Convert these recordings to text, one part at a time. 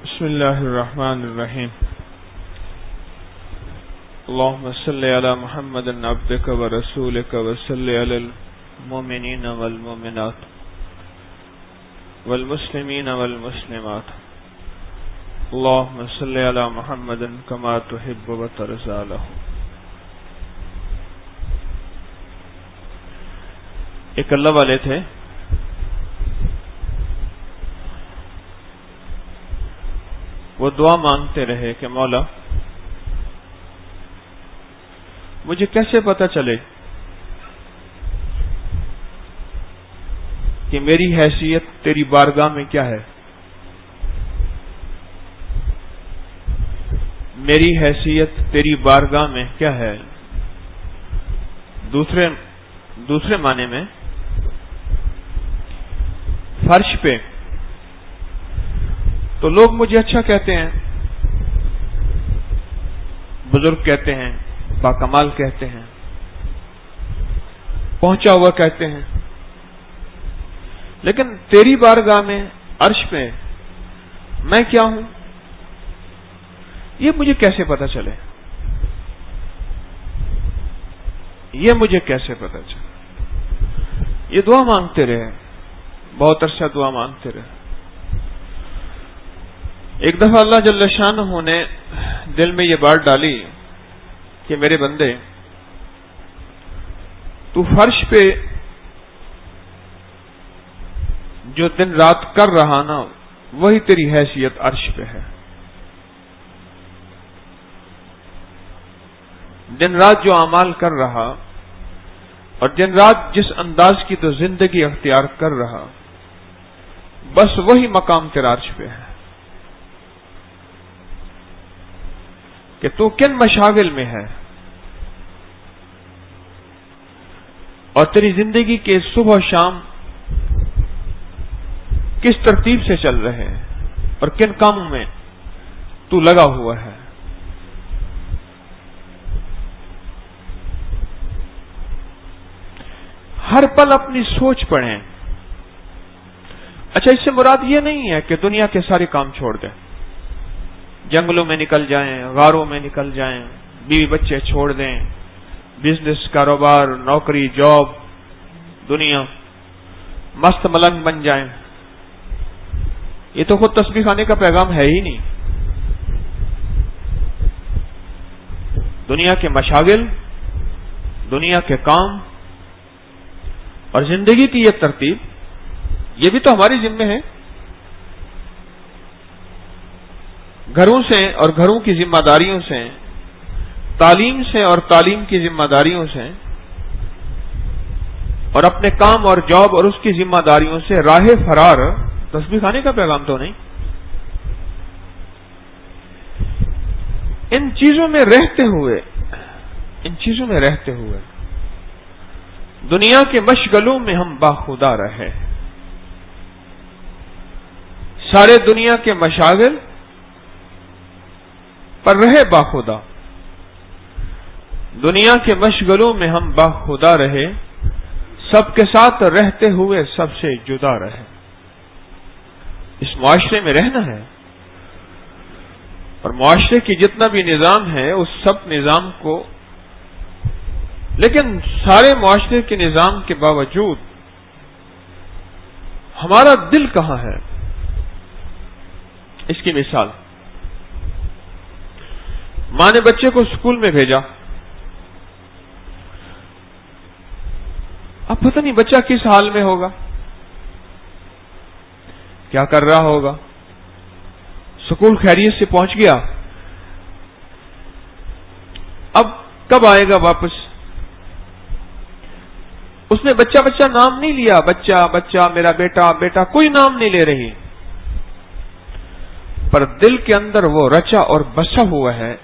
بسم اللہ الرحمن الرحیم اللهم صل علی محمد عبدک ورسولک وصل علی المؤمنین والمؤمنات والمسلمین والمسلمات اللهم صل علی محمد کما تحب وترضى له۔ ایک اللہ والے تھے، وہ دعا مانگتے رہے کہ مولا مجھے کیسے پتا چلے کہ میری حیثیت تیری بارگاہ میں کیا ہے، میری حیثیت تیری بارگاہ میں کیا ہے۔ دوسرے معنی میں فرش پہ تو لوگ مجھے اچھا کہتے ہیں، بزرگ کہتے ہیں، باکمال کہتے ہیں، پہنچا ہوا کہتے ہیں، لیکن تیری بارگاہ میں عرش پہ میں کیا ہوں یہ مجھے کیسے پتا چلے، یہ مجھے کیسے پتا چلے۔ یہ دعا مانگتے رہے، بہت عرصہ دعا مانگتے رہے۔ ایک دفعہ اللہ جل شانہ نے دل میں یہ بات ڈالی کہ میرے بندے تو فرش پہ جو دن رات کر رہا نا وہی تیری حیثیت عرش پہ ہے۔ دن رات جو اعمال کر رہا اور دن رات جس انداز کی تو زندگی اختیار کر رہا، بس وہی مقام تیرا عرش پہ ہے۔ کہ تو کن مشاغل میں ہے اور تیری زندگی کے صبح و شام کس ترتیب سے چل رہے ہیں اور کن کاموں میں تو لگا ہوا ہے۔ ہر پل اپنی سوچ پڑھیں۔ اچھا، اس سے مراد یہ نہیں ہے کہ دنیا کے سارے کام چھوڑ دیں، جنگلوں میں نکل جائیں، غاروں میں نکل جائیں، بیوی بچے چھوڑ دیں، بزنس، کاروبار، نوکری، جاب، دنیا، مست ملنگ بن جائیں۔ یہ تو خود تسبیح خانے کا پیغام ہے ہی نہیں۔ دنیا کے مشاغل، دنیا کے کام اور زندگی کی یہ ترتیب، یہ بھی تو ہماری ذمہ ہے۔ گھروں سے اور گھروں کی ذمہ داریوں سے، تعلیم سے اور تعلیم کی ذمہ داریوں سے، اور اپنے کام اور جاب اور اس کی ذمہ داریوں سے راہ فرار تسبیح خانے کا پیغام تو نہیں۔ ان چیزوں میں رہتے ہوئے دنیا کے مشغلوں میں ہم باخدا رہے۔ سارے دنیا کے مشاغل پر رہے باخدا، دنیا کے مشغلوں میں ہم باخدا رہے، سب کے ساتھ رہتے ہوئے سب سے جدا رہے۔ اس معاشرے میں رہنا ہے، اور معاشرے کی جتنا بھی نظام ہے اس سب نظام کو، لیکن سارے معاشرے کے نظام کے باوجود ہمارا دل کہاں ہے؟ اس کی مثال، ماں نے بچے کو اسکول میں بھیجا، اب پتہ نہیں بچہ کس حال میں ہوگا، کیا کر رہا ہوگا۔ اسکول خیریت سے پہنچ گیا، اب کب آئے گا واپس؟ اس نے بچہ نام نہیں لیا، بچہ میرا بیٹا کوئی نام نہیں لے رہی، پر دل کے اندر وہ رچا اور بسا ہوا ہے،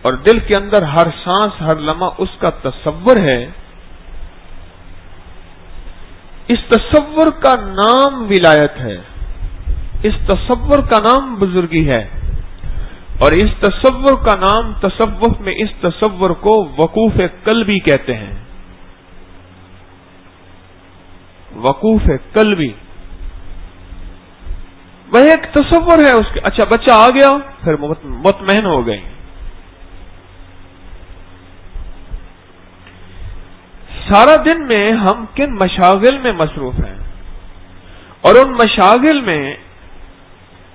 اور دل کے اندر ہر سانس ہر لمحہ اس کا تصور ہے۔ اس تصور کا نام ولایت ہے، اس تصور کا نام بزرگی ہے، اور اس تصور کا نام تصوف میں اس تصور کو وقوف قلبی کہتے ہیں۔ وقوف قلبی، وہ ایک تصور ہے اس کے. اچھا بچہ آ گیا پھر مطمئن ہو گئی. سارا دن میں ہم کن مشاغل میں مصروف ہیں اور ان مشاغل میں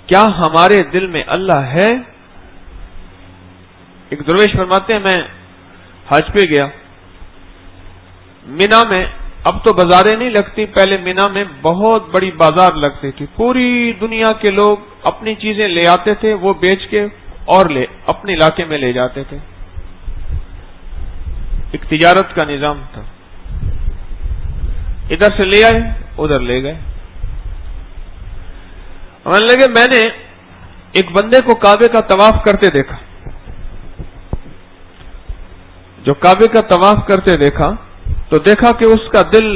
کیا ہمارے دل میں اللہ ہے؟ ایک درویش فرماتے ہیں میں حج پہ گیا مینا میں. اب تو بازاریں نہیں لگتی, پہلے مینا میں بہت بڑی بازار لگتی تھی. پوری دنیا کے لوگ اپنی چیزیں لے آتے تھے, وہ بیچ کے اور اپنے علاقے میں لے جاتے تھے. ایک تجارت کا نظام تھا. ادھر سے لے آئے ادھر لے گئے. ہمیں لگے میں نے ایک بندے کو کعبے کا طواف کرتے دیکھا. جو کعبے کا طواف کرتے دیکھا تو دیکھا کہ اس کا دل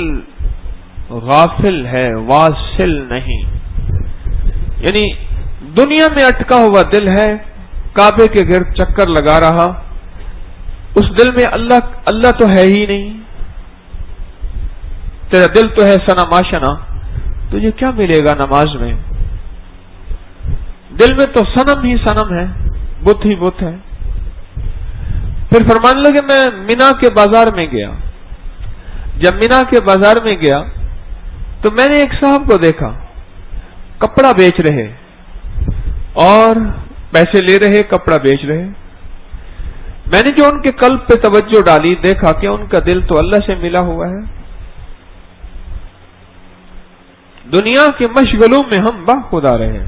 غافل ہے, واصل نہیں. یعنی دنیا میں اٹکا ہوا دل ہے, کعبے کے گرد چکر لگا رہا. اس دل میں اللہ تو ہے ہی نہیں. تیرا دل تو ہے سنا ماشنا, تجھے کیا ملے گا نماز میں؟ دل میں تو صنم ہی صنم ہے, بت ہی بت ہے. پھر فرمانے لگے میں مینا کے بازار میں گیا. جب مینا کے بازار میں گیا تو میں نے ایک صاحب کو دیکھا کپڑا بیچ رہے اور پیسے لے رہے, کپڑا بیچ رہے. میں نے جو ان کے قلب پہ توجہ ڈالی, دیکھا کہ ان کا دل تو اللہ سے ملا ہوا ہے. دنیا کے مشغلوں میں ہم باخدا رہے.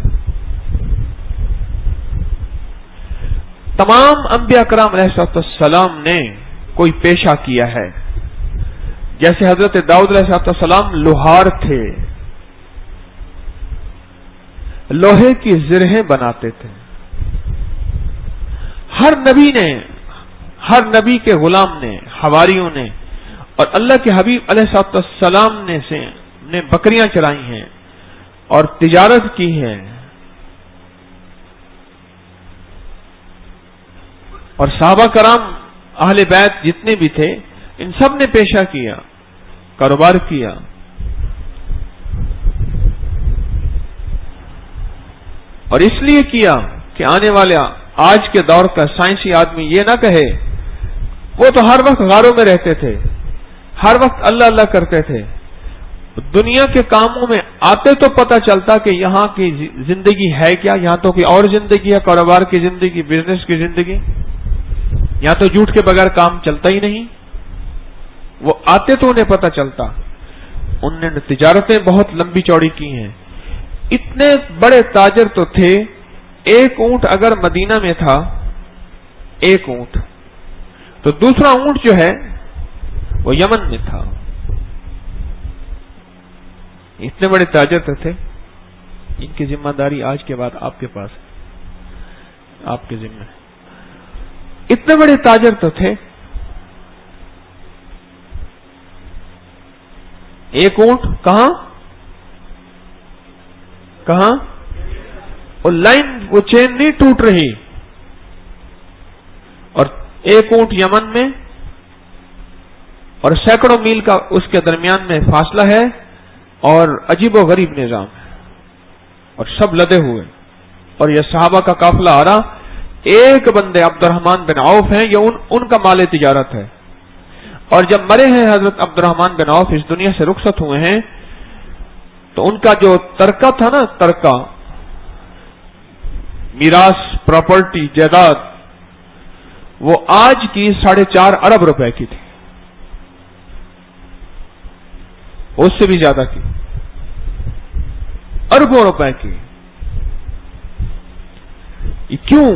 تمام انبیاء کرام علیہ السلام نے کوئی پیشہ کیا ہے. جیسے حضرت داؤد علیہ السلام لوہار تھے, لوہے کی زرہیں بناتے تھے. ہر نبی کے غلام نے, حواریوں نے اور اللہ کے حبیب علیہ السلام نے بکریاں چرائی ہیں اور تجارت کی ہے. اور صحابہ کرام اہل بیت جتنے بھی تھے ان سب نے پیشہ کیا, کاروبار کیا. اور اس لیے کیا کہ آنے والا آج کے دور کا سائنسی آدمی یہ نہ کہے وہ تو ہر وقت غاروں میں رہتے تھے, ہر وقت اللہ اللہ کرتے تھے. دنیا کے کاموں میں آتے تو پتہ چلتا کہ یہاں کی زندگی ہے کیا, یہاں تو کوئی اور زندگی ہے, کاروبار کی زندگی, بزنس کی زندگی. یہاں تو جھوٹ کے بغیر کام چلتا ہی نہیں. وہ آتے تو انہیں پتہ چلتا. انہوں نے تجارتیں بہت لمبی چوڑی کی ہیں. اتنے بڑے تاجر تو تھے, ایک اونٹ اگر مدینہ میں تھا, ایک اونٹ, تو دوسرا اونٹ جو ہے وہ یمن میں تھا. اتنے بڑے تاجر تو تھے. ان کی ذمہ داری آج کے بعد آپ کے پاس, آپ کے ذمہ ہے. اتنے بڑے تاجر تو تھے, ایک اونٹ کہاں وہ لائن, وہ چین نہیں ٹوٹ رہی. اور ایک اونٹ یمن میں اور سینکڑوں میل کا اس کے درمیان میں فاصلہ ہے اور عجیب و غریب نظام ہے اور سب لدے ہوئے. اور یہ صحابہ کا قافلہ آ رہا, ایک بندے عبد الرحمن بن عوف ہیں, یہ ان کا مال تجارت ہے. اور جب مرے ہیں حضرت عبد الرحمن بن عوف, اس دنیا سے رخصت ہوئے ہیں, تو ان کا جو ترکہ تھا نا, ترکہ میراث, پراپرٹی, جائیداد, وہ آج کی 4.5 ارب روپے کی تھی, اس سے بھی زیادہ کی, اربوں روپے کی. کیوں؟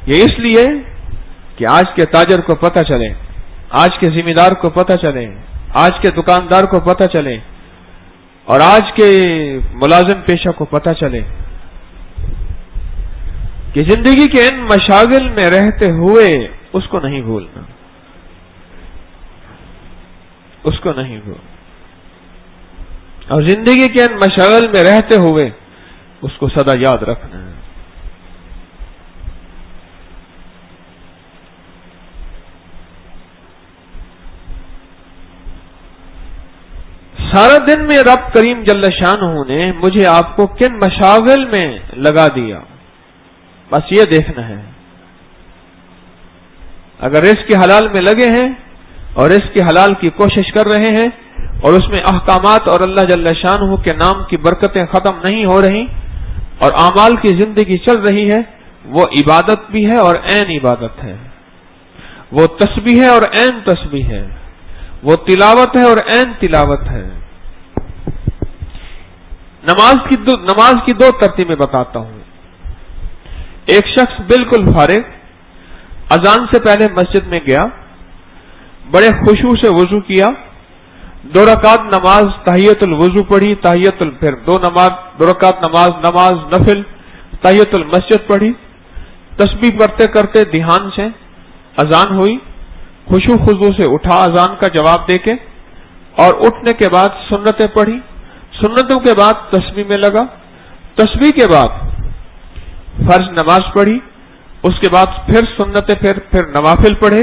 یہ اس لیے کہ آج کے تاجر کو پتہ چلے, آج کے ذمہ دار کو پتہ چلے, آج کے دکاندار کو پتہ چلے اور آج کے ملازم پیشہ کو پتہ چلے کہ زندگی کے ان مشاغل میں رہتے ہوئے اس کو نہیں بھولنا, اس کو نہیں بھولنا. اور زندگی کے ان مشاغل میں رہتے ہوئے اس کو سدا یاد رکھنا ہے. سارا دن میں رب کریم جل شانہ نے مجھے آپ کو کن مشاغل میں لگا دیا، بس یہ دیکھنا ہے۔ اگر رزق کے حلال میں لگے ہیں اور رزق کے حلال کی کوشش کر رہے ہیں اور اس میں احکامات اور اللہ جل شانہ کے نام کی برکتیں ختم نہیں ہو رہی اور اعمال کی زندگی چل رہی ہے، وہ عبادت بھی ہے اور عین عبادت ہے، وہ تسبیح ہے اور عین تسبیح ہے، وہ تلاوت ہے اور عین تلاوت ہے۔ نماز کی دو ترتیبیں بتاتا ہوں۔ ایک شخص بالکل فارغ اذان سے پہلے مسجد میں گیا، بڑے خشوع سے وضو کیا، 2 رکعت نماز تحیت الوضو پڑھی، پھر 2 رکعت نماز نفل تحیت المسجد پڑھی، تسبیح کرتے کرتے دھیان سے اذان ہوئی، خشوع خضوع سے اٹھا اذان کا جواب دے کے، اور اٹھنے کے بعد سنتیں پڑھی، سنتوں کے بعد تسبیح میں لگا، تسبیح کے بعد فرض نماز پڑھی، اس کے بعد پھر سنتیں پھر نوافل پڑھے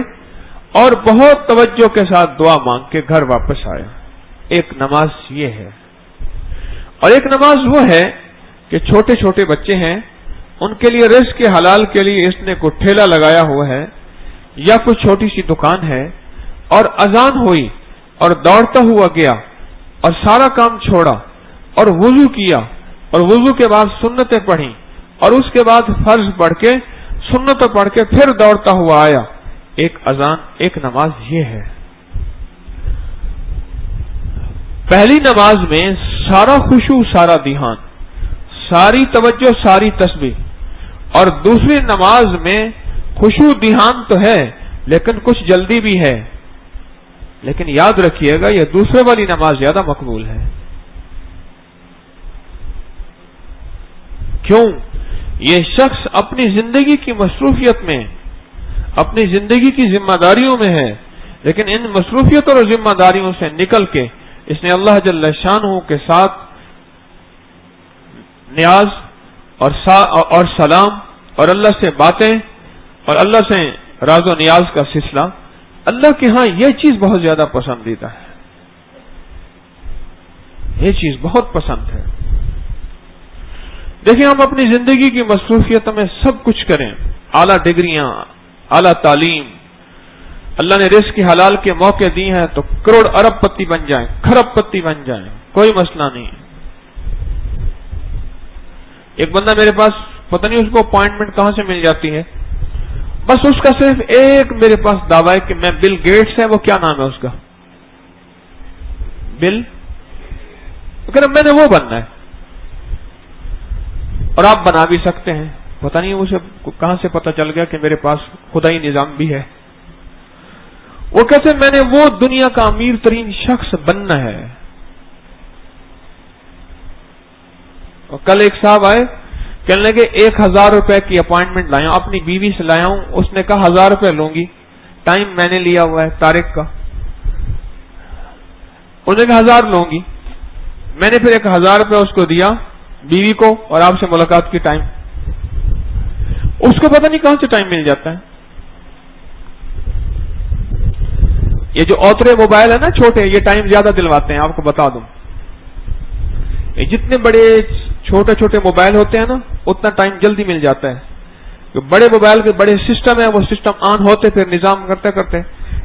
اور بہت توجہ کے ساتھ دعا مانگ کے گھر واپس آیا۔ ایک نماز یہ ہے۔ اور ایک نماز وہ ہے کہ چھوٹے چھوٹے بچے ہیں، ان کے لیے رزق کے حلال کے لیے اس نے کوئی ٹھیلا لگایا ہوا ہے یا کوئی چھوٹی سی دکان ہے، اور اذان ہوئی اور دوڑتا ہوا گیا اور سارا کام چھوڑا اور وضو کیا اور وضو کے بعد سنتیں پڑھی اور اس کے بعد فرض پڑھ کے سنتیں پڑھ کے پھر دوڑتا ہوا آیا۔ ایک نماز یہ ہے۔ پہلی نماز میں سارا خشوع، سارا دھیان، ساری توجہ، ساری تسبیح، اور دوسری نماز میں خشوع دھیان تو ہے لیکن کچھ جلدی بھی ہے، لیکن یاد رکھیے گا یہ دوسرے والی نماز زیادہ مقبول ہے۔ کیوں؟ یہ شخص اپنی زندگی کی مصروفیت میں، اپنی زندگی کی ذمہ داریوں میں ہے، لیکن ان مصروفیتوں اور ذمہ داریوں سے نکل کے اس نے اللہ جل شانہ کے ساتھ نیاز اور سلام اور اللہ سے باتیں اور اللہ سے راز و نیاز کا سلسلہ، اللہ کے ہاں یہ چیز بہت زیادہ پسندیدہ ہے، یہ چیز بہت پسند ہے۔ دیکھیں، ہم اپنی زندگی کی مصروفیتوں میں سب کچھ کریں، اعلیٰ ڈگریاں، اعلیٰ تعلیم، اللہ نے رزق کے حلال کے موقع دیے ہیں تو کروڑ ارب پتی بن جائیں، کھرب پتی بن جائیں، کوئی مسئلہ نہیں۔ ایک بندہ میرے پاس، پتہ نہیں اس کو اپوائنٹمنٹ کہاں سے مل جاتی ہے، بس اس کا صرف ایک میرے پاس دعویٰ ہے کہ میں بل گیٹس ہے، وہ کیا نام ہے اس کا، بل، میں نے وہ بننا ہے، اور آپ بنا بھی سکتے ہیں۔ پتہ نہیں اسے کہاں سے پتہ چل گیا کہ میرے پاس خدائی نظام بھی ہے۔ وہ کہتے ہیں میں نے وہ دنیا کا امیر ترین شخص بننا ہے۔ اور کل ایک صاحب آئے، کہنے لگے 1000 روپے کی اپوائنٹمنٹ لایا ہوں، اپنی بیوی سے لایا ہوں، اس نے کہا 1000 روپے لوں گی، ٹائم میں نے لیا ہوا ہے طارق کا، انہوں نے کہا 1000 لوں گی، میں نے پھر 1000 روپے اس کو دیا بیوی کو اور آپ سے ملاقات کی ٹائم، اس کو پتہ نہیں کہاں سے ٹائم مل جاتا ہے۔ یہ جو اوترے موبائل ہے نا چھوٹے، یہ ٹائم زیادہ دلواتے ہیں، آپ کو بتا دوں، یہ جتنے بڑے چھوٹے چھوٹے موبائل ہوتے ہیں نا اتنا ٹائم جلدی مل جاتا ہے۔ جو بڑے موبائل کے بڑے سسٹم ہیں وہ سسٹم آن ہوتے پھر نظام کرتے کرتے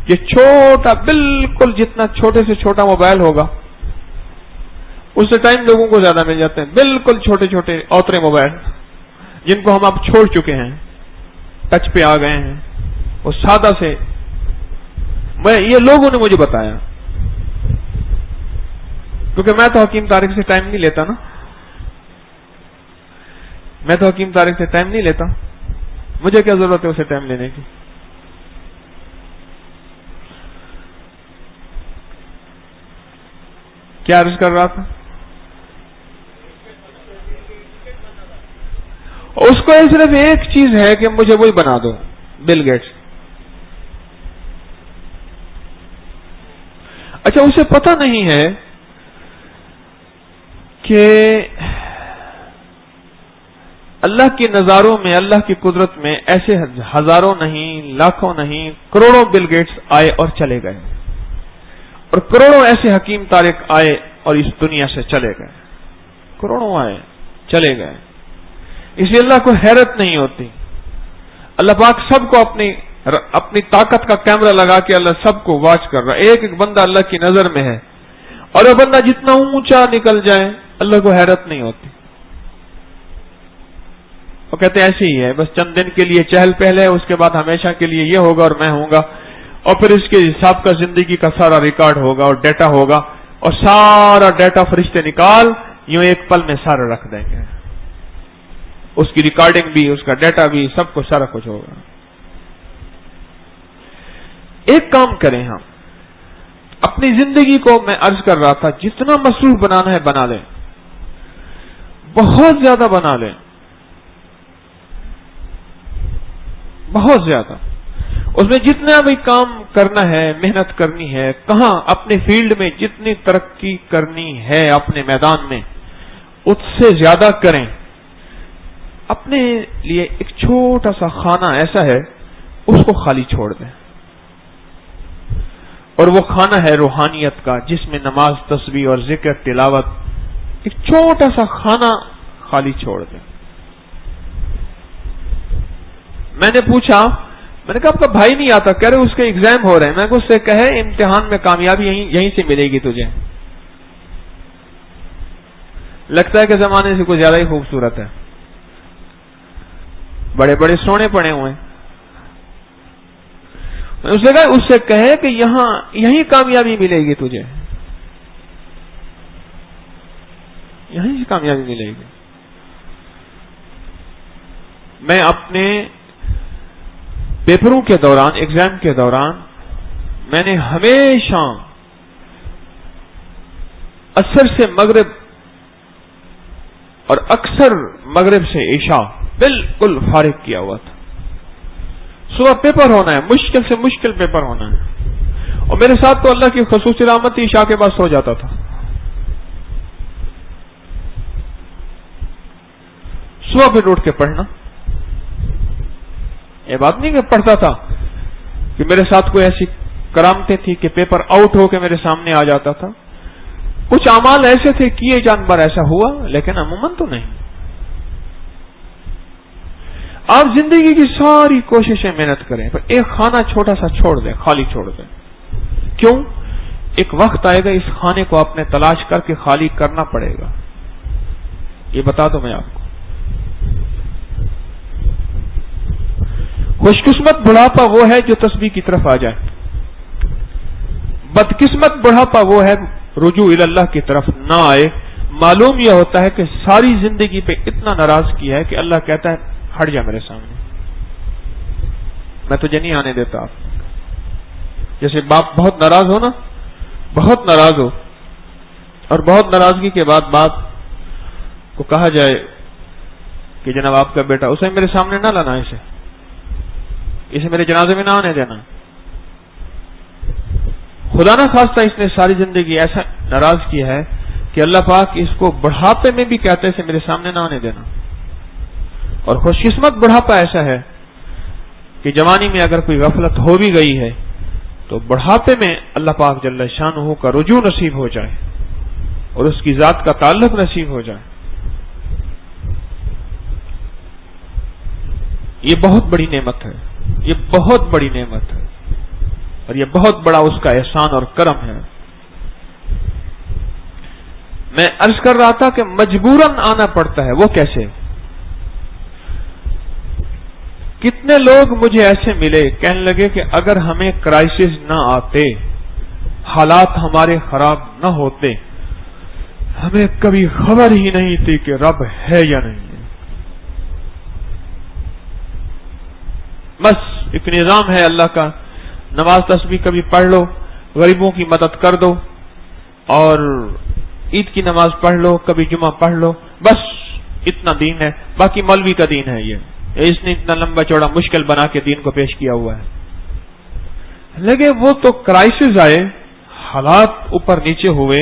یہ چھوٹا، بالکل جتنا چھوٹے سے چھوٹا موبائل ہوگا اس سے ٹائم لوگوں کو زیادہ مل جاتے ہیں، بالکل چھوٹے چھوٹے اوترے موبائل جن کو ہم اب چھوڑ چکے ہیں، ٹچ پہ آ گئے ہیں، وہ سادہ سے، یہ لوگوں نے مجھے بتایا، کیونکہ میں تو حکیم طارق سے ٹائم نہیں لیتا نا، میں تو حکیم طارق سے ٹائم نہیں لیتا، مجھے کیا ضرورت ہے اسے ٹائم لینے کی۔ کیا عرض کر رہا تھا؟ اس کو صرف ایک چیز ہے کہ مجھے وہی بنا دو، بل گیٹس۔ اچھا، اسے پتہ نہیں ہے کہ اللہ کے نظاروں میں، اللہ کی قدرت میں ایسے ہزاروں نہیں، لاکھوں نہیں، کروڑوں بل گیٹس آئے اور چلے گئے، اور کروڑوں ایسے حکیم طارق آئے اور اس دنیا سے چلے گئے. کروڑوں آئے چلے گئے. اس لیے اللہ کو حیرت نہیں ہوتی. اللہ پاک سب کو اپنی طاقت کا کیمرہ لگا کے اللہ سب کو واچ کر رہا ہے. ایک ایک بندہ اللہ کی نظر میں ہے، اور وہ بندہ جتنا اونچا نکل جائے اللہ کو حیرت نہیں ہوتی. وہ کہتے ہیں ایسے ہی ہے، بس چند دن کے لیے چہل پہل ہے، اس کے بعد ہمیشہ کے لیے یہ ہوگا اور میں ہوں گا، اور پھر اس کے حساب کا زندگی کا سارا ریکارڈ ہوگا اور ڈیٹا ہوگا، اور سارا ڈیٹا فرشتے نکال یوں ایک پل میں سارا رکھ دیں گے. اس کی ریکارڈنگ بھی، اس کا ڈیٹا بھی، سب کچھ سارا کچھ ہوگا. ایک کام کریں ہم اپنی زندگی کو، میں عرض کر رہا تھا، جتنا مصروف بنانا ہے بنا لیں، بہت زیادہ بنا لیں، بہت زیادہ. اس میں جتنا بھی کام کرنا ہے، محنت کرنی ہے، کہاں اپنے فیلڈ میں جتنی ترقی کرنی ہے اپنے میدان میں اس سے زیادہ کریں. اپنے لیے ایک چھوٹا سا خانہ ایسا ہے، اس کو خالی چھوڑ دیں، اور وہ خانہ ہے روحانیت کا، جس میں نماز، تسبیح اور ذکر، تلاوت، ایک چھوٹا سا خانہ خالی چھوڑ دیں. میں نے پوچھا، میں نے کہا آپ کا بھائی نہیں آتا؟ کہہ رہے اس کے ایگزام ہو رہے ہیں. میں نے اس سے کہے امتحان میں کامیابی یہیں سے ملے گی تجھے. لگتا ہے کہ زمانے سے کوئی زیادہ ہی خوبصورت ہے، بڑے بڑے سونے پڑے ہوئے ہیں. اس نے کہا اس سے کہے کہ یہیں کامیابی ملے گی تجھے، یہیں سے کامیابی ملے گی. میں اپنے پیپروں کے دوران، ایگزام کے دوران، میں نے ہمیشہ عصر سے مغرب اور اکثر مغرب سے عشاء بالکل فارغ کیا ہوا تھا. صبح پیپر ہونا ہے، مشکل سے مشکل پیپر ہونا ہے، اور میرے ساتھ تو اللہ کی خصوصی رحمت تھی، عشاء کے بعد سو جاتا تھا. صبح پھر اٹھ کے پڑھنا. یہ بات نہیں کہ پڑھتا تھا کہ میرے ساتھ کوئی ایسی کرامتیں تھی کہ پیپر آؤٹ ہو کے میرے سامنے آ جاتا تھا. کچھ اعمال ایسے تھے کیے جانبر ایسا ہوا، لیکن عموماً تو نہیں. آپ زندگی کی ساری کوششیں محنت کریں، پر ایک خانہ چھوٹا سا چھوڑ دیں، خالی چھوڑ دیں. کیوں؟ ایک وقت آئے گا اس خانے کو آپ نے تلاش کر کے خالی کرنا پڑے گا. یہ بتا دو میں آپ کو. خوش قسمت بڑھاپا وہ ہے جو تسبیح کی طرف آ جائے. بدقسمت بڑھاپا وہ ہے رجوع اللہ کی طرف نہ آئے. معلوم یہ ہوتا ہے کہ ساری زندگی پہ اتنا ناراض کیا ہے کہ اللہ کہتا ہے ہٹ جا میرے سامنے، میں تجھے نہیں آنے دیتا. آپ جیسے باپ بہت ناراض ہو نا، بہت ناراض ہو، اور بہت ناراضگی کے بعد باپ کو کہا جائے کہ جناب آپ کا بیٹا، اسے میرے سامنے نہ لانا، اسے میرے جنازے میں نہ آنے دینا. خدا نہ خواستہ اس نے ساری زندگی ایسا ناراض کیا ہے کہ اللہ پاک اس کو بڑھاپے میں بھی کہتے اسے میرے سامنے نہ آنے دینا. اور خوش قسمت بڑھاپا ایسا ہے کہ جوانی میں اگر کوئی غفلت ہو بھی گئی ہے تو بڑھاپے میں اللہ پاک جل شانہ کا رجوع نصیب ہو جائے اور اس کی ذات کا تعلق نصیب ہو جائے. یہ بہت بڑی نعمت ہے، یہ بہت بڑی نعمت ہے، اور یہ بہت بڑا اس کا احسان اور کرم ہے. میں عرض کر رہا تھا کہ مجبوراً آنا پڑتا ہے. وہ کیسے؟ کتنے لوگ مجھے ایسے ملے کہنے لگے کہ اگر ہمیں کرائسس نہ آتے، حالات ہمارے خراب نہ ہوتے، ہمیں کبھی خبر ہی نہیں تھی کہ رب ہے یا نہیں ہے. بس ایک نظام ہے اللہ کا، نماز تسبیح کبھی پڑھ لو، غریبوں کی مدد کر دو، اور عید کی نماز پڑھ لو، کبھی جمعہ پڑھ لو، بس اتنا دین ہے. باقی مولوی کا دین ہے. یہ اس نے اتنا لمبا چوڑا مشکل بنا کے دین کو پیش کیا ہوا ہے. لگے وہ تو کرائسس آئے، حالات اوپر نیچے ہوئے،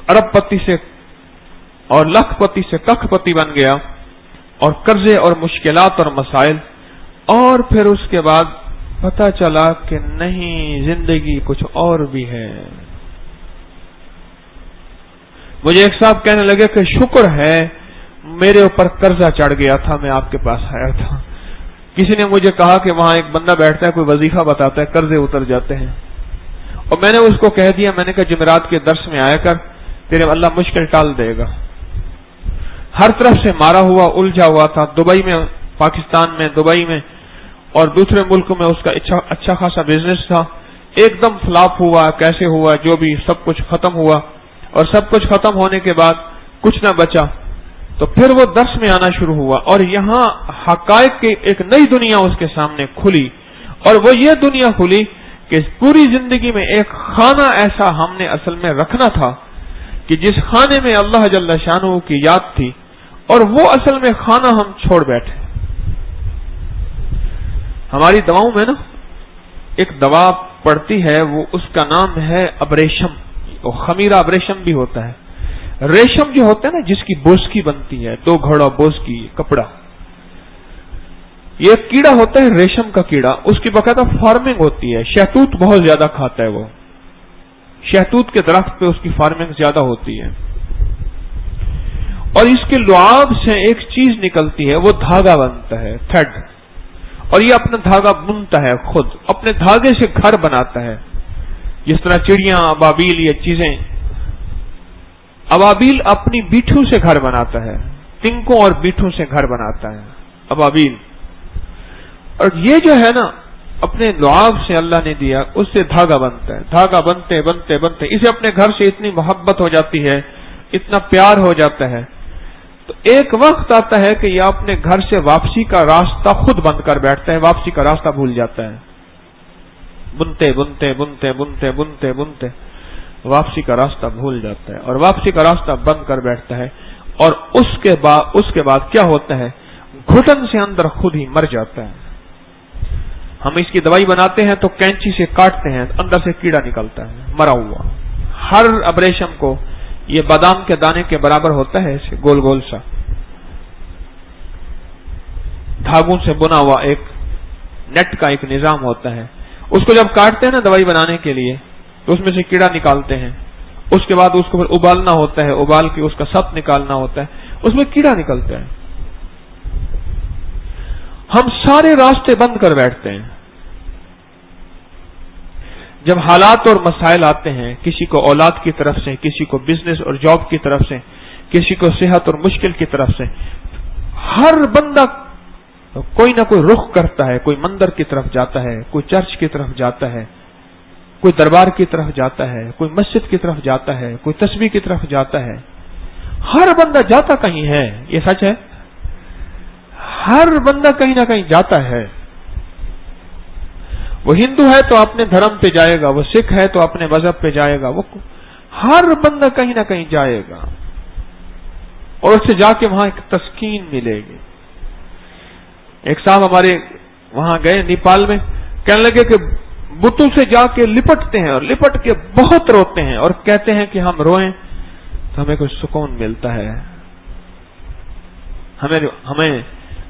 ارب پتی سے اور لکھ پتی سے ککھ پتی بن گیا، اور قرضے اور مشکلات اور مسائل، اور پھر اس کے بعد پتہ چلا کہ نہیں، زندگی کچھ اور بھی ہے. مجھے ایک صاحب کہنے لگے کہ شکر ہے میرے اوپر قرضہ چڑھ گیا تھا، میں آپ کے پاس آیا تھا۔ کسی نے مجھے کہا کہ وہاں ایک بندہ بیٹھتا ہے، کوئی وظیفہ بتاتا ہے، قرضے اتر جاتے ہیں، اور میں نے اس کو کہہ دیا، میں نے کہا جمعرات کے درس میں آیا کر، تیرے اللہ مشکل ٹال دے گا۔ ہر طرف سے مارا ہوا الجھا ہوا تھا، دبئی میں، پاکستان میں، دبئی میں اور دوسرے ملکوں میں اس کا اچھا خاصا بزنس تھا، ایک دم فلاپ ہوا، کیسے ہوا، جو بھی سب کچھ ختم ہوا، اور سب کچھ ختم ہونے کے بعد کچھ نہ بچا، تو پھر وہ درس میں آنا شروع ہوا، اور یہاں حقائق کی ایک نئی دنیا اس کے سامنے کھلی، اور وہ یہ دنیا کھلی کہ پوری زندگی میں ایک خانہ ایسا ہم نے اصل میں رکھنا تھا کہ جس خانے میں اللہ جل شانہ کی یاد تھی، اور وہ اصل میں خانہ ہم چھوڑ بیٹھے۔ ہماری دواؤں میں نا ایک دوا پڑتی ہے، وہ اس کا نام ہے ابریشم، اور خمیرہ ابریشم بھی ہوتا ہے۔ ریشم جو ہوتا ہے نا، جس کی بوسکی بنتی ہے، 2 گھڑا بوسکی کپڑا، یہ کیڑا ہوتا ہے ریشم کا کیڑا، اس کی باقاعدہ فارمنگ ہوتی ہے، شہتوت بہت زیادہ کھاتا ہے، وہ شہتوت کے درخت پہ اس کی فارمنگ زیادہ ہوتی ہے، اور اس کے لعاب سے ایک چیز نکلتی ہے، وہ دھاگا بنتا ہے، تھریڈ، اور یہ اپنا دھاگا بنتا ہے، خود اپنے دھاگے سے گھر بناتا ہے، جس طرح چڑیاں، ابابیل، یہ چیزیں، ابابیل اپنی بیٹھوں سے گھر بناتا ہے، تنکوں اور بیٹھوں سے گھر بناتا ہے ابابیل، اور یہ جو ہے نا اپنے لعاب سے اللہ نے دیا، اس سے دھاگا بنتا ہے، دھاگا بنتے بنتے بنتے اسے اپنے گھر سے اتنی محبت ہو جاتی ہے، اتنا پیار ہو جاتا ہے، تو ایک وقت آتا ہے کہ یہ اپنے گھر سے واپسی کا راستہ خود بند کر بیٹھتا ہے، واپسی کا راستہ بھول جاتا ہے، بنتے بنتے بنتے بنتے بنتے بنتے واپسی کا راستہ بھول جاتا ہے، اور واپسی کا راستہ بند کر بیٹھتا ہے، اور اس کے بعد کیا ہوتا ہے، گھٹن سے اندر خود ہی مر جاتا ہے۔ ہم اس کی دوائی بناتے ہیں تو کینچی سے کاٹتے ہیں، اندر سے کیڑا نکلتا ہے مرا ہوا، ہر ابریشم کو یہ بادام کے دانے کے برابر ہوتا ہے، ایسے گول گول سا دھاگوں سے بنا ہوا ایک نیٹ کا ایک نظام ہوتا ہے، اس کو جب کاٹتے ہیں نا دوائی بنانے کے لیے تو اس میں سے کیڑا نکالتے ہیں، اس کے بعد اس کو پھر ابالنا ہوتا ہے، ابال کے اس کا سب نکالنا ہوتا ہے، اس میں کیڑا نکلتا ہے۔ ہم سارے راستے بند کر بیٹھتے ہیں۔ جب حالات اور مسائل آتے ہیں، کسی کو اولاد کی طرف سے، کسی کو بزنس اور جاب کی طرف سے، کسی کو صحت اور مشکل کی طرف سے، ہر بندہ کوئی نہ کوئی رخ کرتا ہے، کوئی مندر کی طرف جاتا ہے، کوئی چرچ کی طرف جاتا ہے، کوئی دربار کی طرف جاتا ہے، کوئی مسجد کی طرف جاتا ہے، کوئی تسبیح کی طرف جاتا ہے، ہر بندہ جاتا کہیں ہے، یہ سچ ہے، ہر بندہ کہیں نہ کہیں جاتا ہے۔ وہ ہندو ہے تو اپنے دھرم پہ جائے گا، وہ سکھ ہے تو اپنے مذہب پہ جائے گا، وہ ہر بندہ کہیں نہ کہیں جائے گا، اور اس سے جا کے وہاں ایک تسکین ملے گی۔ ایک صاحب ہمارے وہاں گئے نیپال میں، کہنے لگے کہ بتوں سے جا کے لپٹتے ہیں، اور لپٹ کے بہت روتے ہیں، اور کہتے ہیں کہ ہم روئیں تو ہمیں کچھ سکون ملتا ہے،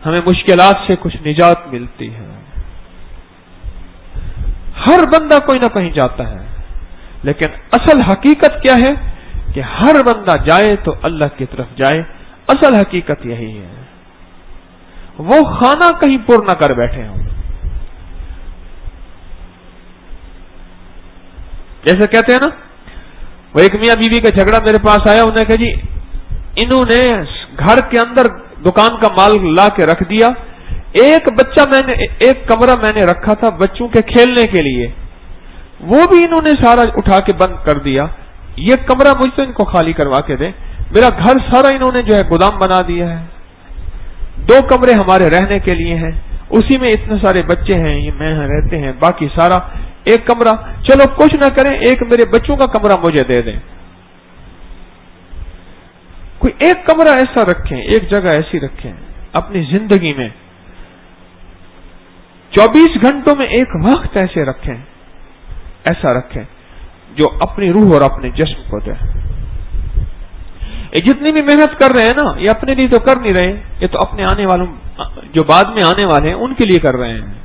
ہمیں مشکلات سے کچھ نجات ملتی ہے۔ ہر بندہ کوئی نہ کہیں جاتا ہے، لیکن اصل حقیقت کیا ہے کہ ہر بندہ جائے تو اللہ کی طرف جائے، اصل حقیقت یہی ہے، وہ خانہ کہیں پر نہ کر بیٹھے ہوں۔ جیسے کہتے ہیں نا، وہ ایک میاں بیوی کا جھگڑا میرے پاس آیا، انہوں نے کہا جی انہوں نے گھر کے اندر دکان کا مال لا کے رکھ دیا، ایک کمرہ میں نے رکھا تھا بچوں کے کھیلنے کے لیے، وہ بھی انہوں نے سارا اٹھا کے بند کر دیا، یہ کمرہ مجھ سے ان کو خالی کروا کے دے، میرا گھر سارا انہوں نے جو ہے گودام بنا دیا ہے، 2 کمرے ہمارے رہنے کے لیے ہیں، اسی میں اتنے سارے بچے ہیں، یہ میں رہتے ہیں، باقی سارا ایک کمرہ، چلو کچھ نہ کریں، ایک میرے بچوں کا کمرہ مجھے دے دیں، کوئی ایک کمرہ ایسا رکھیں، ایک جگہ ایسی رکھیں اپنی زندگی میں، 24 گھنٹوں میں ایک وقت ایسے رکھیں، ایسا رکھیں جو اپنی روح اور اپنے جسم کو دے۔ یہ جتنی بھی محنت کر رہے ہیں نا، یہ اپنے لیے تو کر نہیں رہے، یہ تو اپنے آنے والوں، جو بعد میں آنے والے ہیں ان کے لیے کر رہے ہیں۔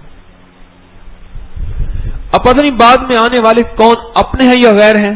اب پتہ نہیں بعد میں آنے والے کون اپنے ہیں یا غیر ہیں،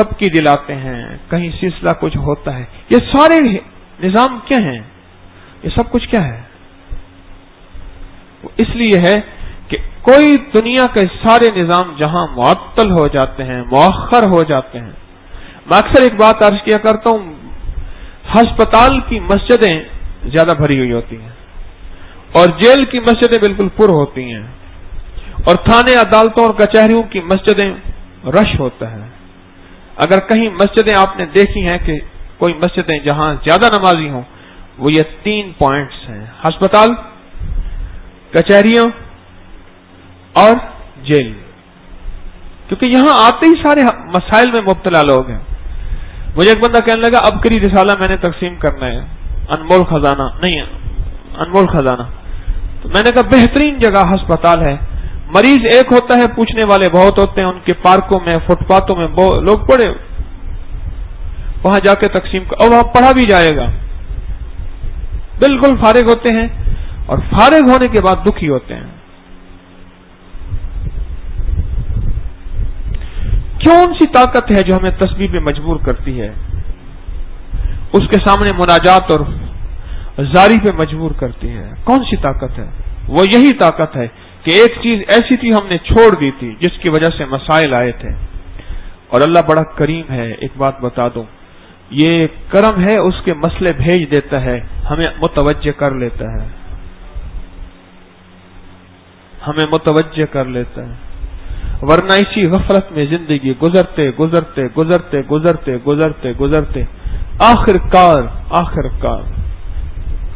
تھپکی دلاتے ہیں، کہیں سلسلہ کچھ ہوتا ہے. یہ سارے نظام کیا ہیں؟ یہ سب کچھ کیا ہے؟ اس لیے ہے کہ کوئی دنیا کے سارے نظام جہاں معطل ہو جاتے ہیں، مؤخر ہو جاتے ہیں. میں اکثر ایک بات عرض کیا کرتا ہوں، ہسپتال کی مسجدیں زیادہ بھری ہوئی ہوتی ہیں اور جیل کی مسجدیں بالکل پر ہوتی ہیں، اور تھانے عدالتوں اور کچہریوں کی مسجدیں رش ہوتا ہے. اگر کہیں مسجدیں آپ نے دیکھی ہیں کہ کوئی مسجدیں جہاں زیادہ نمازی ہوں، وہ یہ 3 پوائنٹس ہیں: ہسپتال، کچہریاں اور جیل. کیونکہ یہاں آتے ہی سارے مسائل میں مبتلا لوگ ہیں. مجھے ایک بندہ کہنے لگا اب کری رسالہ میں نے تقسیم کرنا ہے، انمول خزانہ نہیں، انمول خزانہ. تو میں نے کہا بہترین جگہ ہسپتال ہے، مریض ایک ہوتا ہے، پوچھنے والے بہت ہوتے ہیں، ان کے پارکوں میں، فٹ پاتھوں میں لوگ پڑے، وہاں جا کے تقسیم اور وہاں پڑھا بھی جائے گا. بالکل فارغ ہوتے ہیں اور فارغ ہونے کے بعد دکھی ہوتے ہیں. کون سی طاقت ہے جو ہمیں تسبیح پہ مجبور کرتی ہے، اس کے سامنے مناجات اور زاری پہ مجبور کرتی ہے؟ کون سی طاقت ہے؟ وہ یہی طاقت ہے کہ ایک چیز ایسی تھی ہم نے چھوڑ دی تھی جس کی وجہ سے مسائل آئے تھے، اور اللہ بڑا کریم ہے. ایک بات بتا دوں، یہ کرم ہے، اس کے مسئلے بھیج دیتا ہے، ہمیں متوجہ کر لیتا ہے، ہمیں متوجہ کر لیتا ہے. ورنہ اسی غفلت میں زندگی گزرتے گزرتے گزرتے گزرتے گزرتے گزرتے آخر کار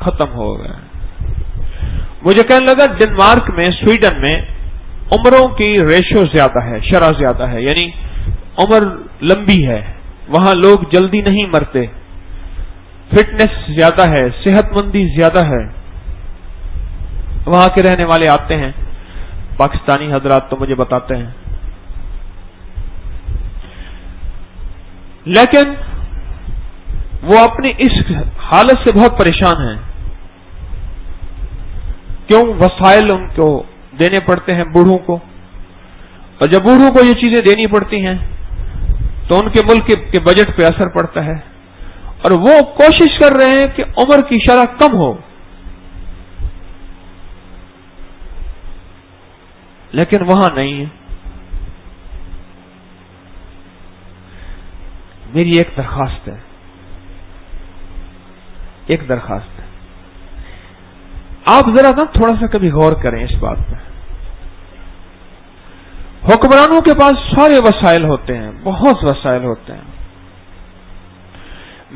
ختم ہو گئے. مجھے کہنے لگا ڈنمارک میں، سویڈن میں عمروں کی ریشو زیادہ ہے، شرح زیادہ ہے، یعنی عمر لمبی ہے، وہاں لوگ جلدی نہیں مرتے، فٹنس زیادہ ہے، صحت مندی زیادہ ہے. وہاں کے رہنے والے آتے ہیں، پاکستانی حضرات تو مجھے بتاتے ہیں، لیکن وہ اپنی اس حالت سے بہت پریشان ہیں. کیوں؟ وسائل ان کو دینے پڑتے ہیں بوڑھوں کو، اور جب بوڑھوں کو یہ چیزیں دینی پڑتی ہیں تو ان کے ملک کے بجٹ پہ اثر پڑتا ہے، اور وہ کوشش کر رہے ہیں کہ عمر کی شرح کم ہو، لیکن وہاں نہیں ہے. میری ایک درخواست ہے، آپ ذرا نا تھوڑا سا کبھی غور کریں اس بات پہ. حکمرانوں کے پاس سارے وسائل ہوتے ہیں، بہت وسائل ہوتے ہیں.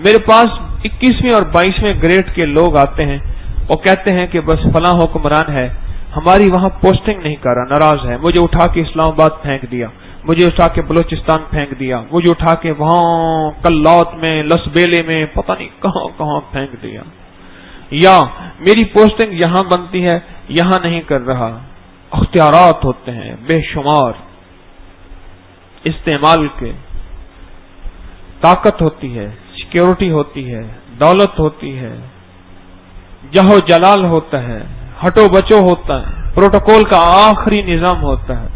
میرے پاس 21ویں اور 22ویں گریڈ کے لوگ آتے ہیں، وہ کہتے ہیں کہ بس فلاں حکمران ہے، ہماری وہاں پوسٹنگ نہیں کر رہا، ناراض ہے، مجھے اٹھا کے اسلام آباد پھینک دیا، مجھے اٹھا کے بلوچستان پھینک دیا، مجھے اٹھا کے وہاں کلوت میں، لسبیلے میں، پتہ نہیں کہاں کہاں پھینک دیا، یا میری پوسٹنگ یہاں بنتی ہے، یہاں نہیں کر رہا. اختیارات ہوتے ہیں بے شمار، استعمال کے، طاقت ہوتی ہے، سیکیورٹی ہوتی ہے، دولت ہوتی ہے، جہو جلال ہوتا ہے، ہٹو بچو ہوتا ہے، پروٹوکول کا آخری نظام ہوتا ہے،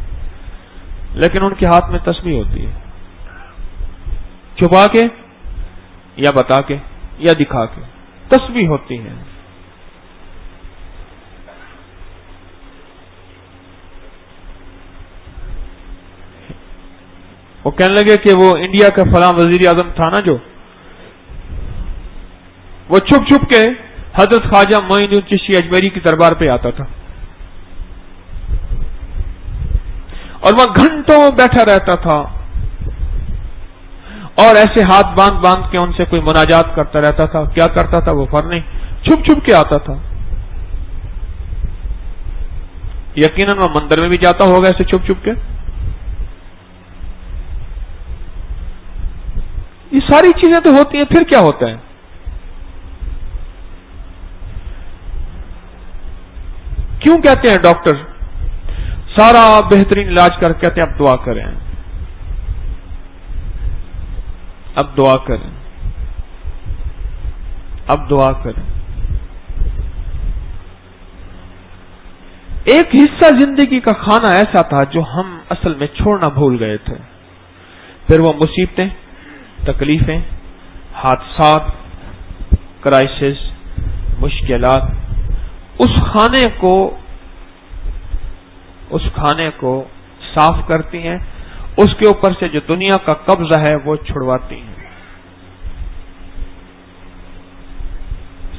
لیکن ان کے ہاتھ میں تسبیح ہوتی ہے، چھپا کے یا بتا کے یا دکھا کے تسبیح ہوتی ہے. وہ کہنے لگے کہ وہ انڈیا کا فلاں وزیر اعظم تھا نا، جو وہ چھپ چھپ کے حضرت خواجہ معین الدین چشتی اجمیری کی دربار پہ آتا تھا، اور وہاں گھنٹوں بیٹھا رہتا تھا، اور ایسے ہاتھ باندھ باندھ کے ان سے کوئی مناجات کرتا رہتا تھا. کیا کرتا تھا وہ فرق نہیں، چھپ چھپ کے آتا تھا. یقیناً وہ مندر میں بھی جاتا ہوگا ایسے چھپ چھپ کے. یہ ساری چیزیں تو ہوتی ہیں، پھر کیا ہوتا ہے؟ کیوں کہتے ہیں ڈاکٹر سارا بہترین علاج کر کہتے ہیں اب دعا کریں، اب دعا کریں، اب دعا کریں. ایک حصہ زندگی کا کھانا ایسا تھا جو ہم اصل میں چھوڑنا بھول گئے تھے. پھر وہ مصیبتیں تکلیفیں، حادثات، کرائسس، مشکلات اس کھانے کو صاف کرتی ہیں، اس کے اوپر سے جو دنیا کا قبضہ ہے وہ چھڑواتی ہیں۔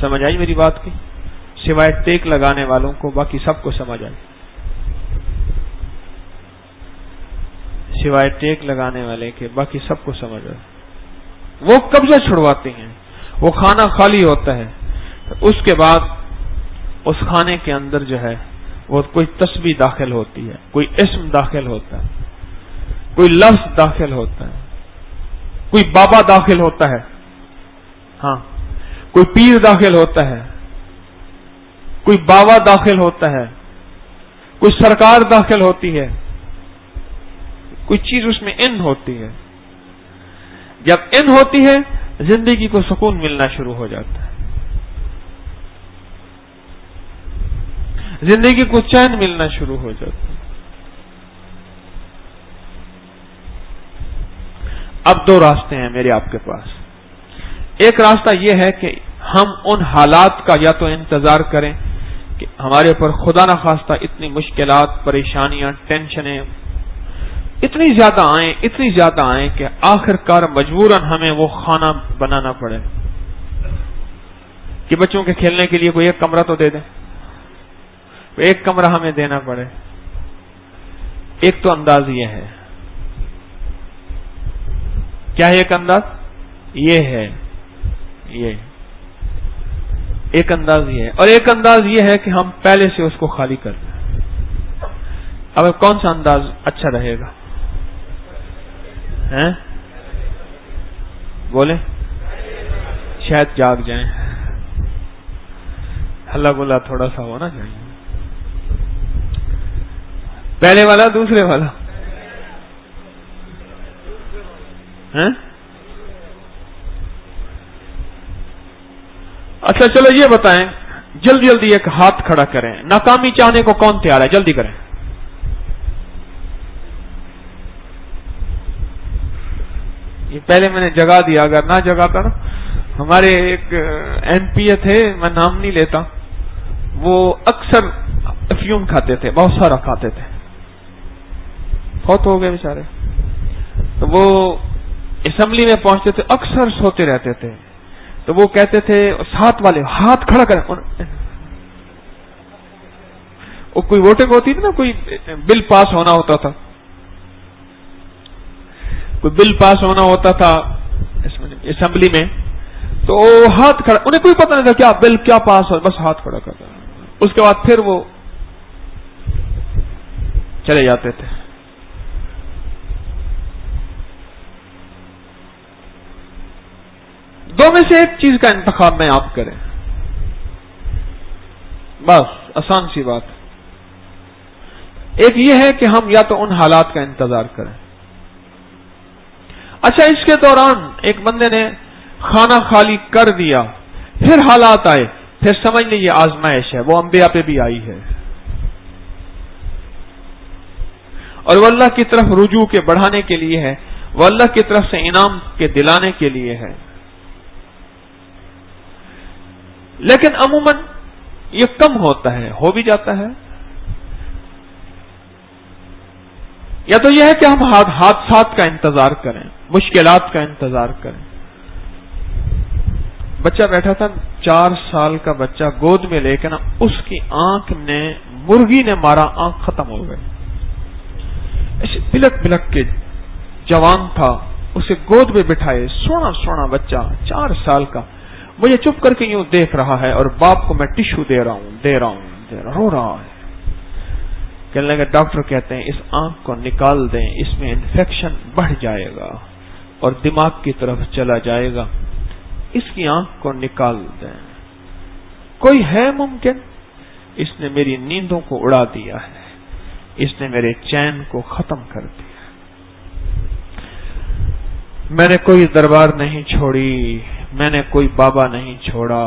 سمجھ آئی میری بات کی؟ سوائے ٹیک لگانے والوں کو باقی سب کو سمجھ آئی، سوائے ٹیک لگانے والے کے باقی سب کو سمجھ آئی۔ وہ قبضہ چھڑواتے ہیں، وہ کھانا خالی ہوتا ہے، اس کے بعد اس کھانے کے اندر جو ہے وہ کوئی تسبیح داخل ہوتی ہے، کوئی اسم داخل ہوتا ہے، کوئی لفظ داخل ہوتا ہے، کوئی بابا داخل ہوتا ہے، ہاں کوئی پیر داخل ہوتا ہے، کوئی بابا داخل ہوتا ہے، کوئی سرکار داخل ہوتی ہے، کوئی چیز اس میں ان ہوتی ہے۔ جب ان ہوتی ہے زندگی کو سکون ملنا شروع ہو جاتا ہے، زندگی کو چین ملنا شروع ہو جاتا ہے۔ اب دو راستے ہیں میرے آپ کے پاس۔ ایک راستہ یہ ہے کہ ہم ان حالات کا یا تو انتظار کریں کہ ہمارے اوپر خدا نخواستہ اتنی مشکلات، پریشانیاں، ٹینشنیں اتنی زیادہ آئیں کہ آخر کار مجبوراً ہمیں وہ کھانا بنانا پڑے کہ بچوں کے کھیلنے کے لیے کوئی ایک کمرہ تو دے دیں، ایک کمرہ ہمیں دینا پڑے۔ ایک تو انداز یہ ہے، کیا ہے ایک انداز؟ یہ ہے، یہ ایک انداز یہ ہے، اور ایک انداز یہ ہے کہ ہم پہلے سے اس کو خالی کر دیں۔ اب کون سا انداز اچھا رہے گا؟ بولے شاید جاگ جائیں، ہلا گلا تھوڑا سا ہونا چاہیے۔ پہلے والا دوسرے والا؟ اچھا چلو یہ بتائیں، جلدی جلدی ایک ہاتھ کھڑا کریں، ناکامی چاہنے کو کون تیار ہے؟ جلدی کریں۔ یہ پہلے میں نے جگا دیا، اگر نہ جگاتا نا، ہمارے ایک ایم پی اے تھے، میں نام نہیں لیتا، وہ اکثر افیون کھاتے تھے، بہت سارا کھاتے تھے، فوت ہو گئے بیچارے۔ تو وہ اسمبلی میں پہنچتے تھے، اکثر سوتے رہتے تھے، تو وہ کہتے تھے ساتھ والے ہاتھ کھڑا کریں۔ وہ کوئی ووٹنگ ہوتی تھی نا، کوئی بل پاس ہونا ہوتا تھا، کوئی بل پاس ہونا ہوتا تھا اسمبلی میں، تو ہاتھ کھڑا، انہیں کوئی پتہ نہیں تھا کیا بل کیا پاس ہو، بس ہاتھ کھڑا کرتا۔ اس کے بعد پھر وہ چلے جاتے تھے۔ دو میں سے ایک چیز کا انتخاب میں آپ کریں، بس آسان سی بات۔ ایک یہ ہے کہ ہم یا تو ان حالات کا انتظار کریں۔ اچھا اس کے دوران ایک بندے نے کھانا خالی کر دیا، پھر حالات آئے، پھر سمجھ لیں یہ آزمائش ہے، وہ انبیاء پہ بھی آئی ہے، اور وہ اللہ کی طرف رجوع کے بڑھانے کے لیے ہے، وہ اللہ کی طرف سے انعام کے دلانے کے لیے ہے۔ لیکن عموماً یہ کم ہوتا ہے، ہو بھی جاتا ہے۔ یا تو یہ ہے کہ ہم حادثات کا انتظار کریں، مشکلات کا انتظار کریں۔ بچہ بیٹھا تھا، 4 سال کا بچہ گود میں لے کے نا، اس کی آنکھ نے مرغی نے مارا، آنکھ ختم ہو گئی، ایسے بلک بلک کے جوان تھا، اسے گود میں بٹھائے، سونا سونا بچہ 4 سال کا، مجھے چپ کر کے یوں دیکھ رہا ہے، اور باپ کو میں ٹشو دے رہا ہوں، رو رہا ہے۔ کہنے لگے ڈاکٹر کہتے ہیں اس آنکھ کو نکال دیں، اس میں انفیکشن بڑھ جائے گا اور دماغ کی طرف چلا جائے گا، اس کی آنکھ کو نکال دیں۔ کوئی ہے ممکن؟ اس نے میری نیندوں کو اڑا دیا ہے، اس نے میرے چین کو ختم کر دیا۔ میں نے کوئی دربار نہیں چھوڑی، میں نے کوئی بابا نہیں چھوڑا،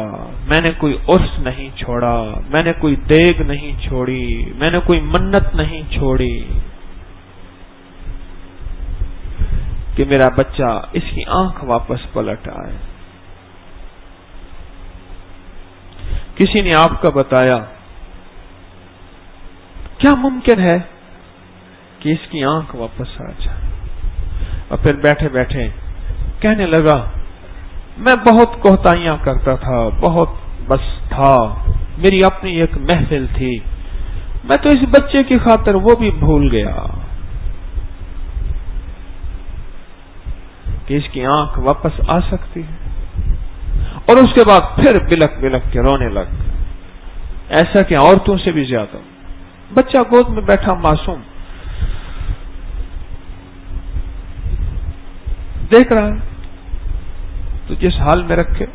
میں نے کوئی عرس نہیں چھوڑا، میں نے کوئی دیگ نہیں چھوڑی، میں نے کوئی منت نہیں چھوڑی۔ کہ میرا بچہ اس کی آنکھ واپس پلٹ آئے. کسی نے آپ کا بتایا کیا ممکن ہے کہ اس کی آنکھ واپس آ جائے؟ اور پھر بیٹھے بیٹھے کہنے لگا میں بہت کوتاہیاں کرتا تھا، بہت بس تھا، میری اپنی ایک محفل تھی، میں تو اس بچے کی خاطر وہ بھی بھول گیا کہ اس کی آنکھ واپس آ سکتی ہے. اور اس کے بعد پھر بلک بلک کے رونے لگ، ایسا کہ عورتوں سے بھی زیادہ. بچہ گود میں بیٹھا معصوم دیکھ رہا ہے تو جس حال میں رکھے،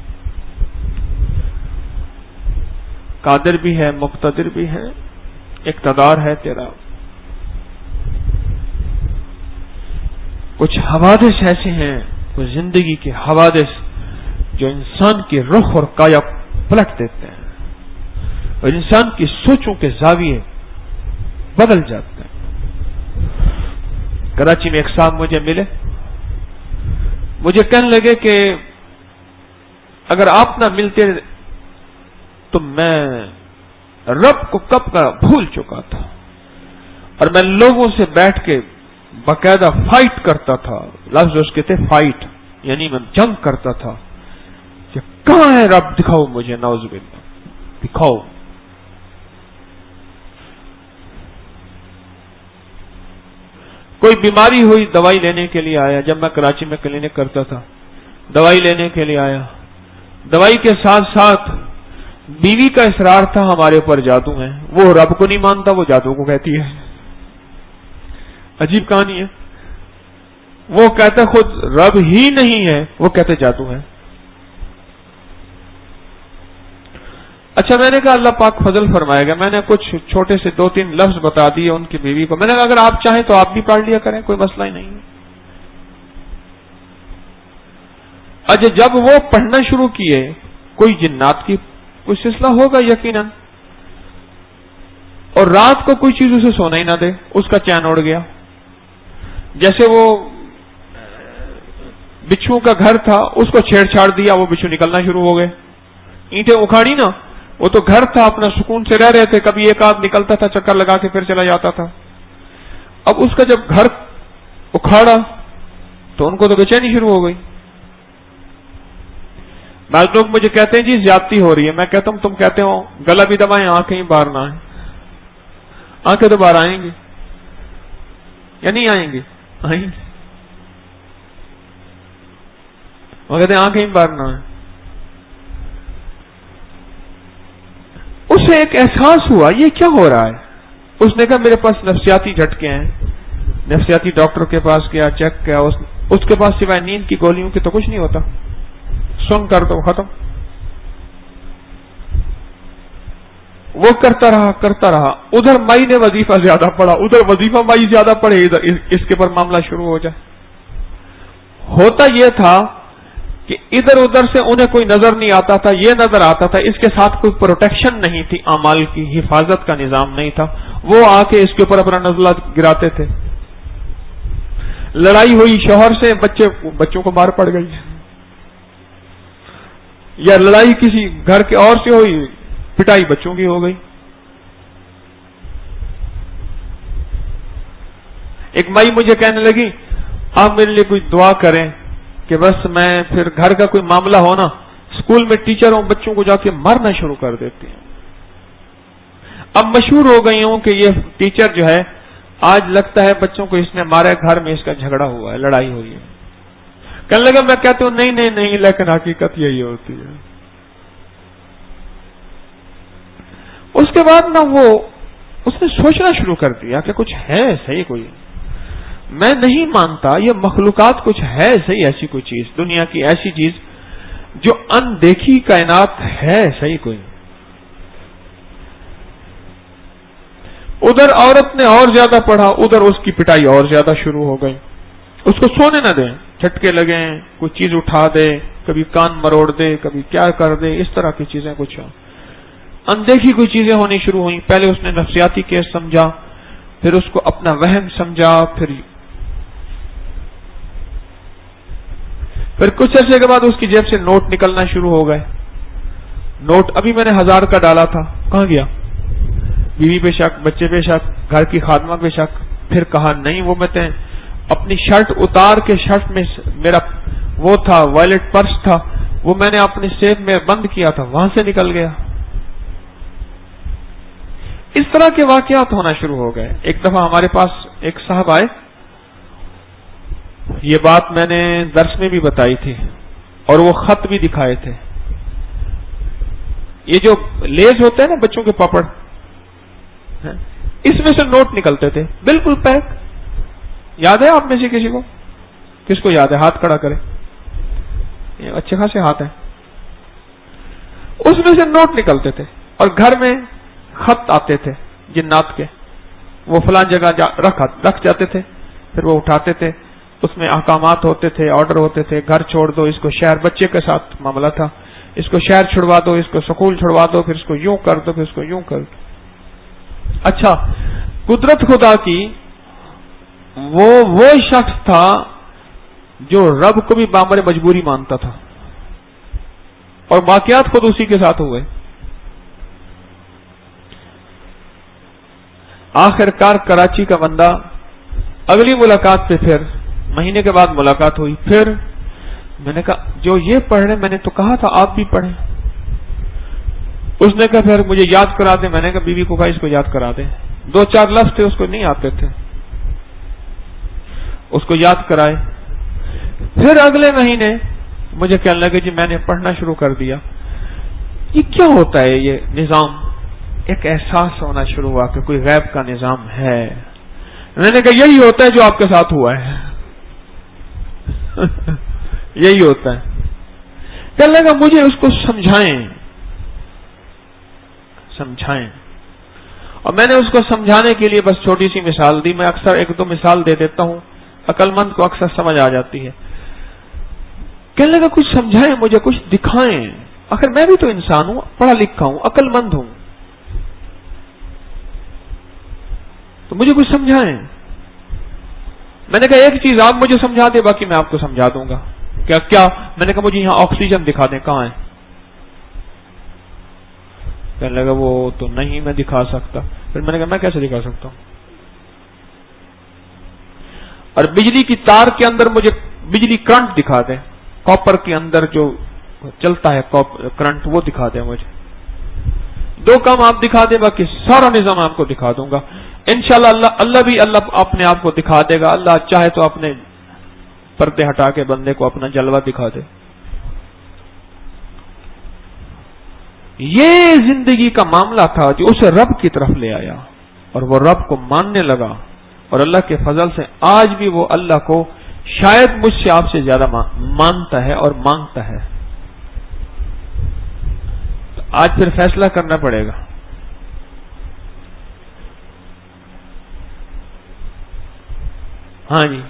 قادر بھی ہے، مقتدر بھی ہے، اقتدار ہے تیرا. کچھ حوادث ایسے ہیں، کچھ زندگی کے حوادث جو انسان کی رخ اور کایا پلٹ دیتے ہیں اور انسان کی سوچوں کے زاویے بدل جاتے ہیں. کراچی میں ایک صاحب مجھے ملے، مجھے کہنے لگے کہ اگر آپ نہ ملتے تو میں رب کو کب کا بھول چکا تھا، اور میں لوگوں سے بیٹھ کے باقاعدہ فائٹ کرتا تھا. لفظ اس کے تھے فائٹ، یعنی میں جنگ کرتا تھا کہ کہاں ہے رب، دکھاؤ مجھے، نعوذ باللہ دکھاؤ. کوئی بیماری ہوئی، دوائی لینے کے لیے آیا. جب میں کراچی میں کلینک کرتا تھا، دوائی لینے کے لیے آیا. دوائی کے ساتھ ساتھ بیوی کا اصرار تھا ہمارے اوپر جادو ہے. وہ رب کو نہیں مانتا، وہ جادو کو کہتی ہے. عجیب کہانی ہے. وہ کہتا خود رب ہی نہیں ہے، وہ کہتے جادو ہے. اچھا، میں نے کہا اللہ پاک فضل فرمائے گا. میں نے کچھ چھوٹے سے 2-3 لفظ بتا دیے ان کی بیوی کو. میں نے کہا اگر آپ چاہیں تو آپ بھی پڑھ لیا کریں، کوئی مسئلہ ہی نہیں ہے. اچھا، جب وہ پڑھنا شروع کیے، کوئی جنات کی کوئی سلسلہ ہوگا یقیناً، اور رات کو کوئی چیز اسے سونا ہی نہ دے، اس کا چین اڑ گیا. جیسے وہ بچھو کا گھر تھا، اس کو چھیڑ چھاڑ دیا، وہ بچھو نکلنا شروع ہو گئے. اینٹیں اکھاڑی نا، وہ تو گھر تھا، اپنا سکون سے رہ رہے تھے. کبھی ایک آدھ نکلتا تھا، چکر لگا کے پھر چلا جاتا تھا. اب اس کا جب گھر اکھاڑا تو ان کو تو بے چینی شروع ہو گئی. بعض لوگ مجھے کہتے ہیں جی زیادتی ہو رہی ہے. میں کہتا ہوں تم کہتے ہو گلا بھی دبائیں، آنکھیں ہی باہر نہ آئیں. آنکھیں تو باہر آئیں گی یا نہیں آئیں گی؟ آئیں گی. وہ کہتے ہیں آنکھیں ہی باہر نہ آئیں. اسے ایک احساس ہوا یہ کیا ہو رہا ہے. اس نے کہا میرے پاس نفسیاتی جھٹکے ہیں. نفسیاتی ڈاکٹر کے پاس گیا، چیک کیا. اس کے پاس سوائے نیند کی گولیوں کی تو کچھ نہیں ہوتا. سن کر تو ختم. وہ کرتا رہا. ادھر مائی نے وظیفہ زیادہ پڑھا، ادھر وظیفہ مائی زیادہ پڑھے، ادھر اس کے پر معاملہ شروع ہو جائے. ہوتا یہ تھا کہ ادھر ادھر سے انہیں کوئی نظر نہیں آتا تھا. یہ نظر آتا تھا اس کے ساتھ کوئی پروٹیکشن نہیں تھی، اعمال کی حفاظت کا نظام نہیں تھا. وہ آ کے اس کے اوپر اپنا نزلہ گراتے تھے. لڑائی ہوئی شوہر سے، بچوں کو مار پڑ گئی، یا لڑائی کسی گھر کے اور سے ہوئی، پٹائی بچوں کی ہو گئی. ایک مائی مجھے کہنے لگی آپ میرے لیے کوئی دعا کریں کہ بس میں پھر گھر کا کوئی معاملہ ہونا، اسکول میں ٹیچر ہوں، بچوں کو جا کے مارنا شروع کر دیتی ہیں. اب مشہور ہو گئی ہوں کہ یہ ٹیچر جو ہے آج لگتا ہے بچوں کو اس نے مارا، گھر میں اس کا جھگڑا ہوا ہے، لڑائی ہوئی ہے. کہنے لگا میں کہتا ہوں نہیں، لیکن حقیقت یہی ہوتی ہے. اس کے بعد نا اس نے سوچنا شروع کر دیا کہ کچھ ہے صحیح کوئی. میں نہیں مانتا یہ مخلوقات کچھ ہے صحیح، ایسی کوئی چیز دنیا کی، ایسی چیز جو اندیکھی کائنات ہے صحیح کوئی. ادھر عورت نے اور زیادہ پڑھا، ادھر اس کی پٹائی اور زیادہ شروع ہو گئی. اس کو سونے نہ دیں، جھٹکے لگیں، کوئی چیز اٹھا دے، کبھی کان مروڑ دے، کبھی کیا کر دے، اس طرح کی چیزیں کچھ اندیکھی کوئی چیزیں ہونی شروع ہوئیں. پہلے اس نے نفسیاتی کیس سمجھا، پھر اس کو اپنا وہم سمجھا، پھر پھر کچھ عرصے کے بعد اس کی جیب سے نوٹ نکلنا شروع ہو گئے. نوٹ ابھی میں نے 1000 کا ڈالا تھا، کہاں گیا؟ بیوی پہ شک، بچے پہ شک، گھر کی خادمہ پہ شک. پھر کہا نہیں، وہ میں اپنی شرٹ اتار کے، شرٹ میں میرا وہ تھا وائلٹ پرس تھا، وہ میں نے اپنی سیف میں بند کیا تھا، وہاں سے نکل گیا. اس طرح کے واقعات ہونا شروع ہو گئے. ایک دفعہ ہمارے پاس ایک صاحب آئے، یہ بات میں نے درس میں بھی بتائی تھی اور وہ خط بھی دکھائے تھے. یہ جو لیز ہوتے ہیں نا بچوں کے پاپڑ، اس میں سے نوٹ نکلتے تھے بالکل پیک. یاد ہے آپ میں سے کسی کو؟ کس کو یاد ہے؟ ہاتھ کھڑا کرے. یہ اچھے خاصے ہاتھ ہیں. اس میں سے نوٹ نکلتے تھے اور گھر میں خط آتے تھے جنات کے، وہ فلاں جگہ رکھ جاتے تھے. پھر وہ اٹھاتے تھے، اس میں احکامات ہوتے تھے، آرڈر ہوتے تھے، گھر چھوڑ دو، اس کو شہر، بچے کے ساتھ معاملہ تھا، اس کو شہر چھڑوا دو، اس کو سکول چھڑوا دو، پھر اس کو یوں کر دو، پھر اس کو یوں کر دو. اچھا، قدرت خدا کی وہ شخص تھا جو رب کو بھی بامر مجبوری مانتا تھا، اور واقعات خود اسی کے ساتھ ہوئے. آخر کار کراچی کا بندہ، اگلی ملاقات پہ پھر مہینے کے بعد ملاقات ہوئی. پھر میں نے کہا جو یہ پڑھ رہے، میں نے تو کہا تھا آپ بھی پڑھیں. اس نے کہا پھر مجھے یاد کرا دیں. میں نے کہا بیوی کو کہا اس کو یاد کرا دیں. 2-4 لفظ تھے اس کو نہیں آتے تھے، اس کو یاد کرائے. پھر اگلے مہینے مجھے کہنے لگے جی میں نے پڑھنا شروع کر دیا. یہ کیا ہوتا ہے یہ نظام؟ ایک احساس ہونا شروع ہوا کہ کوئی غیب کا نظام ہے. میں نے کہا یہی ہوتا ہے جو آپ کے ساتھ ہوا ہے. یہی ہوتا ہے. کہنے لگا مجھے اس کو سمجھائیں. اور میں نے اس کو سمجھانے کے لیے بس چھوٹی سی مثال دی. میں اکثر 1-2 مثال دے دیتا ہوں، عقل مند کو اکثر سمجھ آ جاتی ہے. کہنے لگا کچھ سمجھائیں مجھے، کچھ دکھائیں. آخر میں بھی تو انسان ہوں، پڑھا لکھا ہوں، عقل مند ہوں، تو مجھے کچھ سمجھائیں. میں نے کہا ایک چیز آپ مجھے سمجھا دیں، باقی میں آپ کو سمجھا دوں گا. کیا؟ میں نے کہا مجھے یہاں آکسیجن دکھا دیں، کہاں ہے؟ کہنے لگا وہ تو نہیں میں دکھا سکتا. پھر میں نے کہا میں کیسے دکھا سکتا ہوں؟ اور بجلی کی تار کے اندر مجھے بجلی کرنٹ دکھا دیں، کاپر کے اندر جو چلتا ہے کرنٹ، وہ دکھا دیں مجھے. 2 کام آپ دکھا دیں، باقی سارا نظام آپ کو دکھا دوں گا. انشاءاللہ اللہ بھی اپنے آپ کو دکھا دے گا. اللہ چاہے تو اپنے پردے ہٹا کے بندے کو اپنا جلوہ دکھا دے. یہ زندگی کا معاملہ تھا جو اسے رب کی طرف لے آیا، اور وہ رب کو ماننے لگا. اور اللہ کے فضل سے آج بھی وہ اللہ کو شاید مجھ سے آپ سے زیادہ مانتا ہے اور مانگتا ہے. تو آج پھر فیصلہ کرنا پڑے گا. ہاں جی،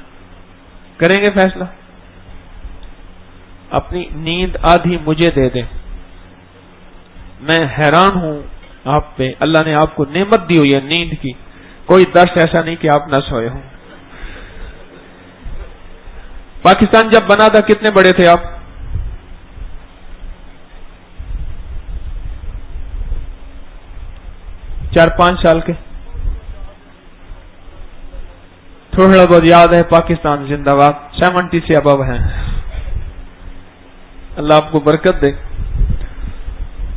کریں گے فیصلہ. اپنی نیند آدھی مجھے دے دیں. میں حیران ہوں آپ پہ، اللہ نے آپ کو نعمت دی ہوئی ہے نیند کی. کوئی درس ایسا نہیں کہ آپ نہ سوئے ہوں. پاکستان جب بنا تھا کتنے بڑے تھے آپ؟ چار 5 سال کے. تھوڑا بہت یاد ہے. پاکستان زندہ باد. 70 سے ابو ہیں. اللہ آپ کو برکت دے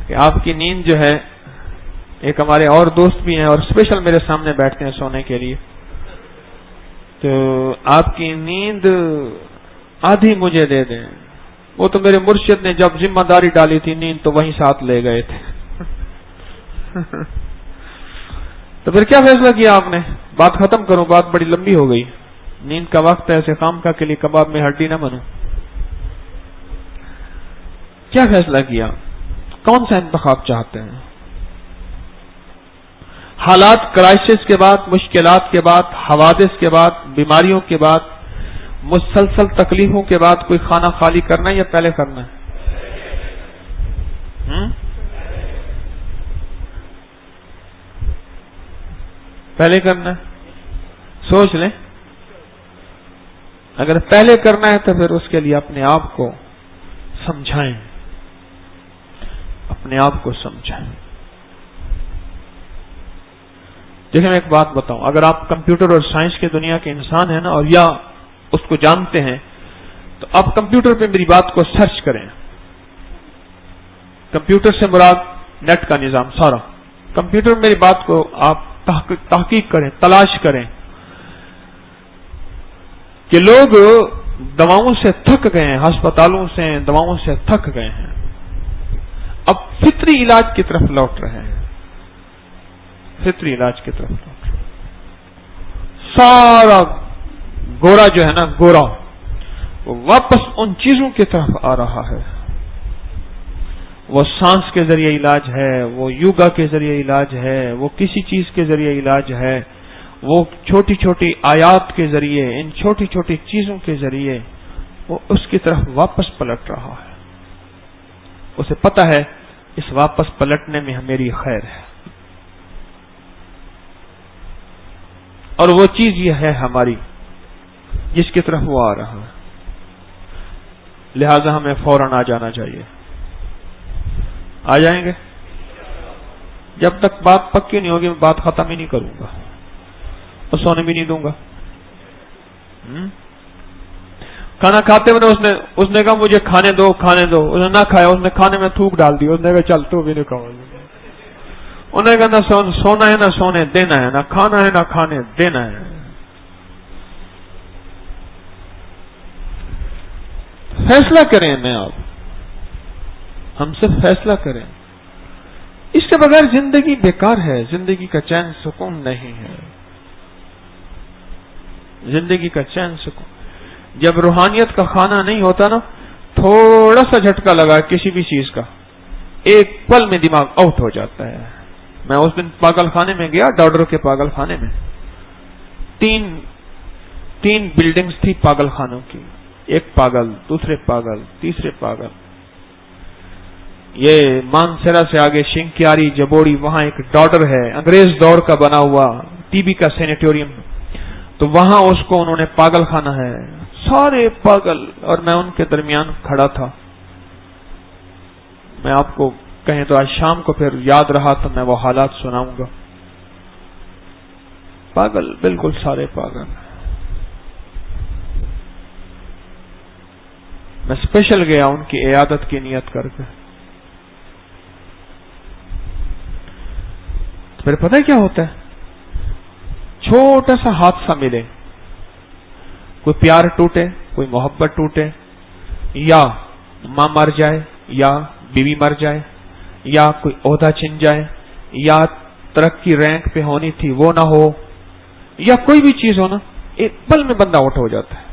کہ آپ کی نیند جو ہے، ایک ہمارے اور دوست بھی ہیں اور اسپیشل میرے سامنے بیٹھتے ہیں سونے کے لیے، تو آپ کی نیند آدھی مجھے دے دیں. وہ تو میرے مرشد نے جب ذمہ داری ڈالی تھی نیند تو وہیں ساتھ لے گئے تھے. تو پھر کیا فیصلہ کیا آپ نے؟ بات ختم کروں، بات بڑی لمبی ہو گئی. نیند کا وقت ہے، ایسے خام کے لیے کباب میں ہڈی نہ بنو. کیا فیصلہ کیا؟ کون سا انتخاب چاہتے ہیں؟ حالات، کرائسس کے بعد، مشکلات کے بعد، حوادث کے بعد، بیماریوں کے بعد، مسلسل تکلیفوں کے بعد کوئی خانہ خالی کرنا ہے یا پہلے کرنا ہے؟ پہلے کرنا ہے. سوچ لیں. اگر پہلے کرنا ہے تو پھر اس کے لیے اپنے آپ کو سمجھائیں، اپنے آپ کو سمجھائیں۔ دیکھیں میں ایک بات بتاؤں، اگر آپ کمپیوٹر اور سائنس کی دنیا کے انسان ہیں نا، اور یا اس کو جانتے ہیں، تو آپ کمپیوٹر پہ میری بات کو سرچ کریں۔ کمپیوٹر سے مراد نیٹ کا نظام سارا، کمپیوٹر میں میری بات کو آپ تحقیق کریں، تلاش کریں کہ لوگ دواؤں سے تھک گئے ہیں، ہسپتالوں سے دواؤں سے تھک گئے ہیں، اب فطری علاج کی طرف لوٹ رہے ہیں، فطری علاج کی طرف لوٹ رہے ہیں۔ سارا گورا جو ہے نا، گورا وہ واپس ان چیزوں کی طرف آ رہا ہے۔ وہ سانس کے ذریعے علاج ہے، وہ یوگا کے ذریعے علاج ہے، وہ کسی چیز کے ذریعے علاج ہے، وہ چھوٹی چھوٹی آیات کے ذریعے، ان چھوٹی چھوٹی چیزوں کے ذریعے وہ اس کی طرف واپس پلٹ رہا ہے۔ اسے پتہ ہے اس واپس پلٹنے میں میری خیر ہے، اور وہ چیز یہ ہے ہماری جس کی طرف وہ آ رہا ہے، لہذا ہمیں فوراً آ جانا چاہیے۔ آ جائیں گے؟ جب تک بات پکی نہیں ہوگی میں بات ختم ہی نہیں کروں گا، اور سونے بھی نہیں دوں گا۔ کھانا کھاتے ہوئے اس نے کہا مجھے کھانے دو کھانے دو، اس نے نہ کھایا، اس نے کھانے میں تھوک ڈال دی، اس نے کہا چل تو بھی نہیں کھاؤں۔ انہوں نے کہا نہ سونا ہے نہ سونے دینا ہے، نہ کھانا ہے نہ کھانے دینا ہے۔ فیصلہ کریں میں آپ، ہم سے فیصلہ کریں، اس کے بغیر زندگی بیکار ہے، زندگی کا چین سکون نہیں ہے، زندگی کا چین سکون۔ جب روحانیت کا کھانا نہیں ہوتا نا، تھوڑا سا جھٹکا لگا کسی بھی چیز کا، ایک پل میں دماغ آؤٹ ہو جاتا ہے۔ میں اس دن پاگل خانے میں گیا، ڈاکٹر کے پاگل خانے میں، تین بلڈنگز تھی پاگل خانوں کی، ایک پاگل، دوسرے پاگل، تیسرے پاگل۔ یہ مانسیرا سے آگے شنکیاری جبوڑی، وہاں ایک ڈاکٹر ہے انگریز دور کا بنا ہوا، ٹی بی کا سینیٹوریم، تو وہاں اس کو انہوں نے پاگل خانہ ہے، سارے پاگل، اور میں ان کے درمیان کھڑا تھا۔ میں آپ کو کہیں تو آج شام کو پھر یاد رہا تو میں وہ حالات سناؤں گا۔ پاگل، بالکل سارے پاگل۔ میں اسپیشل گیا ان کی عیادت کی نیت کر کے۔ پھر پتہ ہے کیا ہوتا ہے؟ چھوٹا سا حادثہ ملے، کوئی پیار ٹوٹے، کوئی محبت ٹوٹے، یا ماں مر جائے، یا بیوی مر جائے، یا کوئی عہدہ چھن جائے، یا ترقی رینک پہ ہونی تھی وہ نہ ہو، یا کوئی بھی چیز ہو نا، ایک پل میں بندہ آؤٹ ہو جاتا ہے۔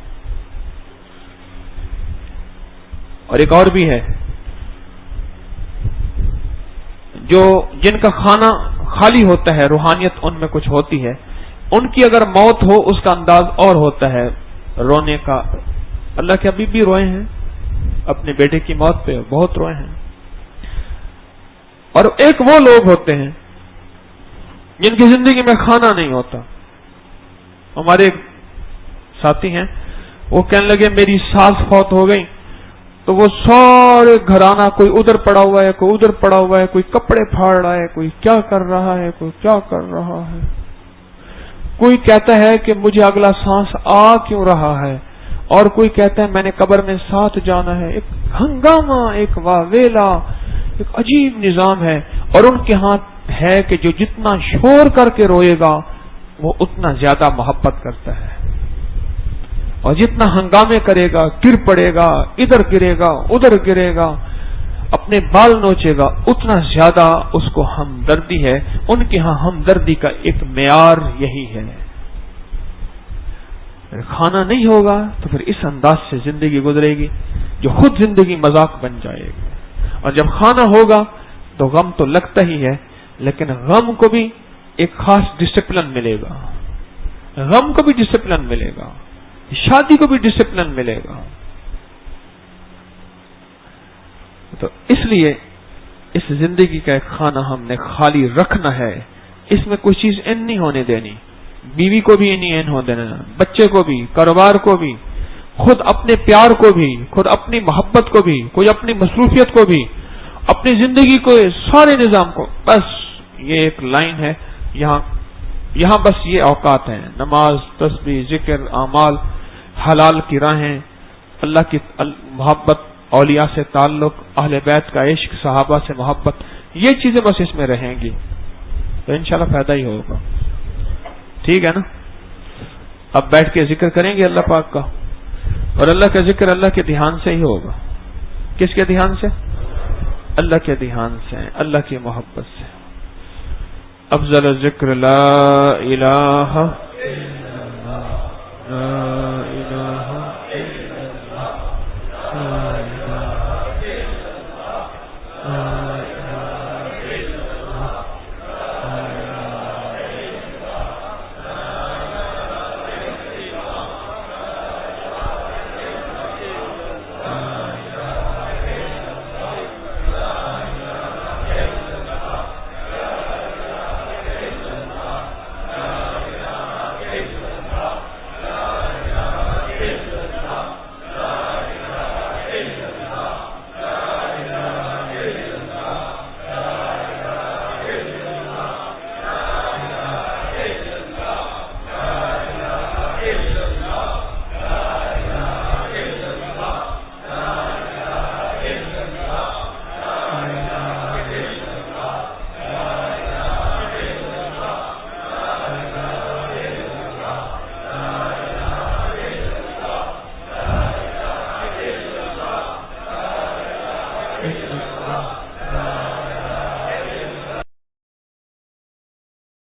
اور ایک اور بھی ہے، جن کا کھانا خالی ہوتا ہے، روحانیت ان میں کچھ ہوتی ہے، ان کی اگر موت ہو اس کا انداز اور ہوتا ہے رونے کا۔ اللہ کے حبیب بھی روئے ہیں اپنے بیٹے کی موت پہ، بہت روئے ہیں۔ اور ایک وہ لوگ ہوتے ہیں جن کی زندگی میں کھانا نہیں ہوتا۔ ہمارے ایک ساتھی ہیں، وہ کہنے لگے میری ساس فوت ہو گئی تو وہ سارے گھرانہ، کوئی ادھر پڑا ہوا ہے، کوئی ادھر پڑا ہوا ہے، کوئی کپڑے پھاڑ رہا ہے، کوئی کیا کر رہا ہے، کوئی کیا کر رہا ہے، کوئی کہتا ہے کہ مجھے اگلا سانس آ کیوں رہا ہے، اور کوئی کہتا ہے میں نے قبر میں ساتھ جانا ہے۔ ایک ہنگامہ، ایک واویلا، ایک عجیب نظام ہے۔ اور ان کے ہاتھ ہے کہ جو جتنا شور کر کے روئے گا وہ اتنا زیادہ محبت کرتا ہے، اور جتنا ہنگامے کرے گا، گر پڑے گا، ادھر گرے گا ادھر گرے گا، اپنے بال نوچے گا، اتنا زیادہ اس کو ہمدردی ہے۔ ان کے ہاں ہمدردی کا ایک معیار یہی ہے۔ کھانا نہیں ہوگا تو پھر اس انداز سے زندگی گزرے گی جو خود زندگی مذاق بن جائے گی، اور جب کھانا ہوگا تو غم تو لگتا ہی ہے، لیکن غم کو بھی ایک خاص ڈسپلن ملے گا، غم کو بھی ڈسپلن ملے گا، شادی کو بھی ڈسپلن ملے گا۔ تو اس لیے اس زندگی کا ایک کھانا ہم نے خالی رکھنا ہے، اس میں کوئی چیز ان نہیں ہونے دینی، بیوی کو بھی نہیں ان ہونے دینا، بچے کو بھی، کاروبار کو بھی، خود اپنے پیار کو بھی، خود اپنی محبت کو بھی، کوئی اپنی مصروفیت کو بھی، اپنی زندگی کو، سارے نظام کو، بس یہ ایک لائن ہے، یہاں بس یہ اوقات ہیں، نماز، تسبیح، ذکر، اعمال، حلال کی راہیں، اللہ کی محبت، اولیاء سے تعلق، اہل بیت کا عشق، صحابہ سے محبت، یہ چیزیں بس اس میں رہیں گی تو انشاءاللہ فائدہ ہی ہوگا. ٹھیک ہے نا؟ اب بیٹھ کے ذکر کریں گے اللہ پاک کا، اور اللہ کا ذکر اللہ کے دھیان سے ہی ہوگا. کس کے دھیان سے؟ اللہ کے دھیان سے، اللہ کی محبت سے. افضل ذکر لا الہ الا اللہ.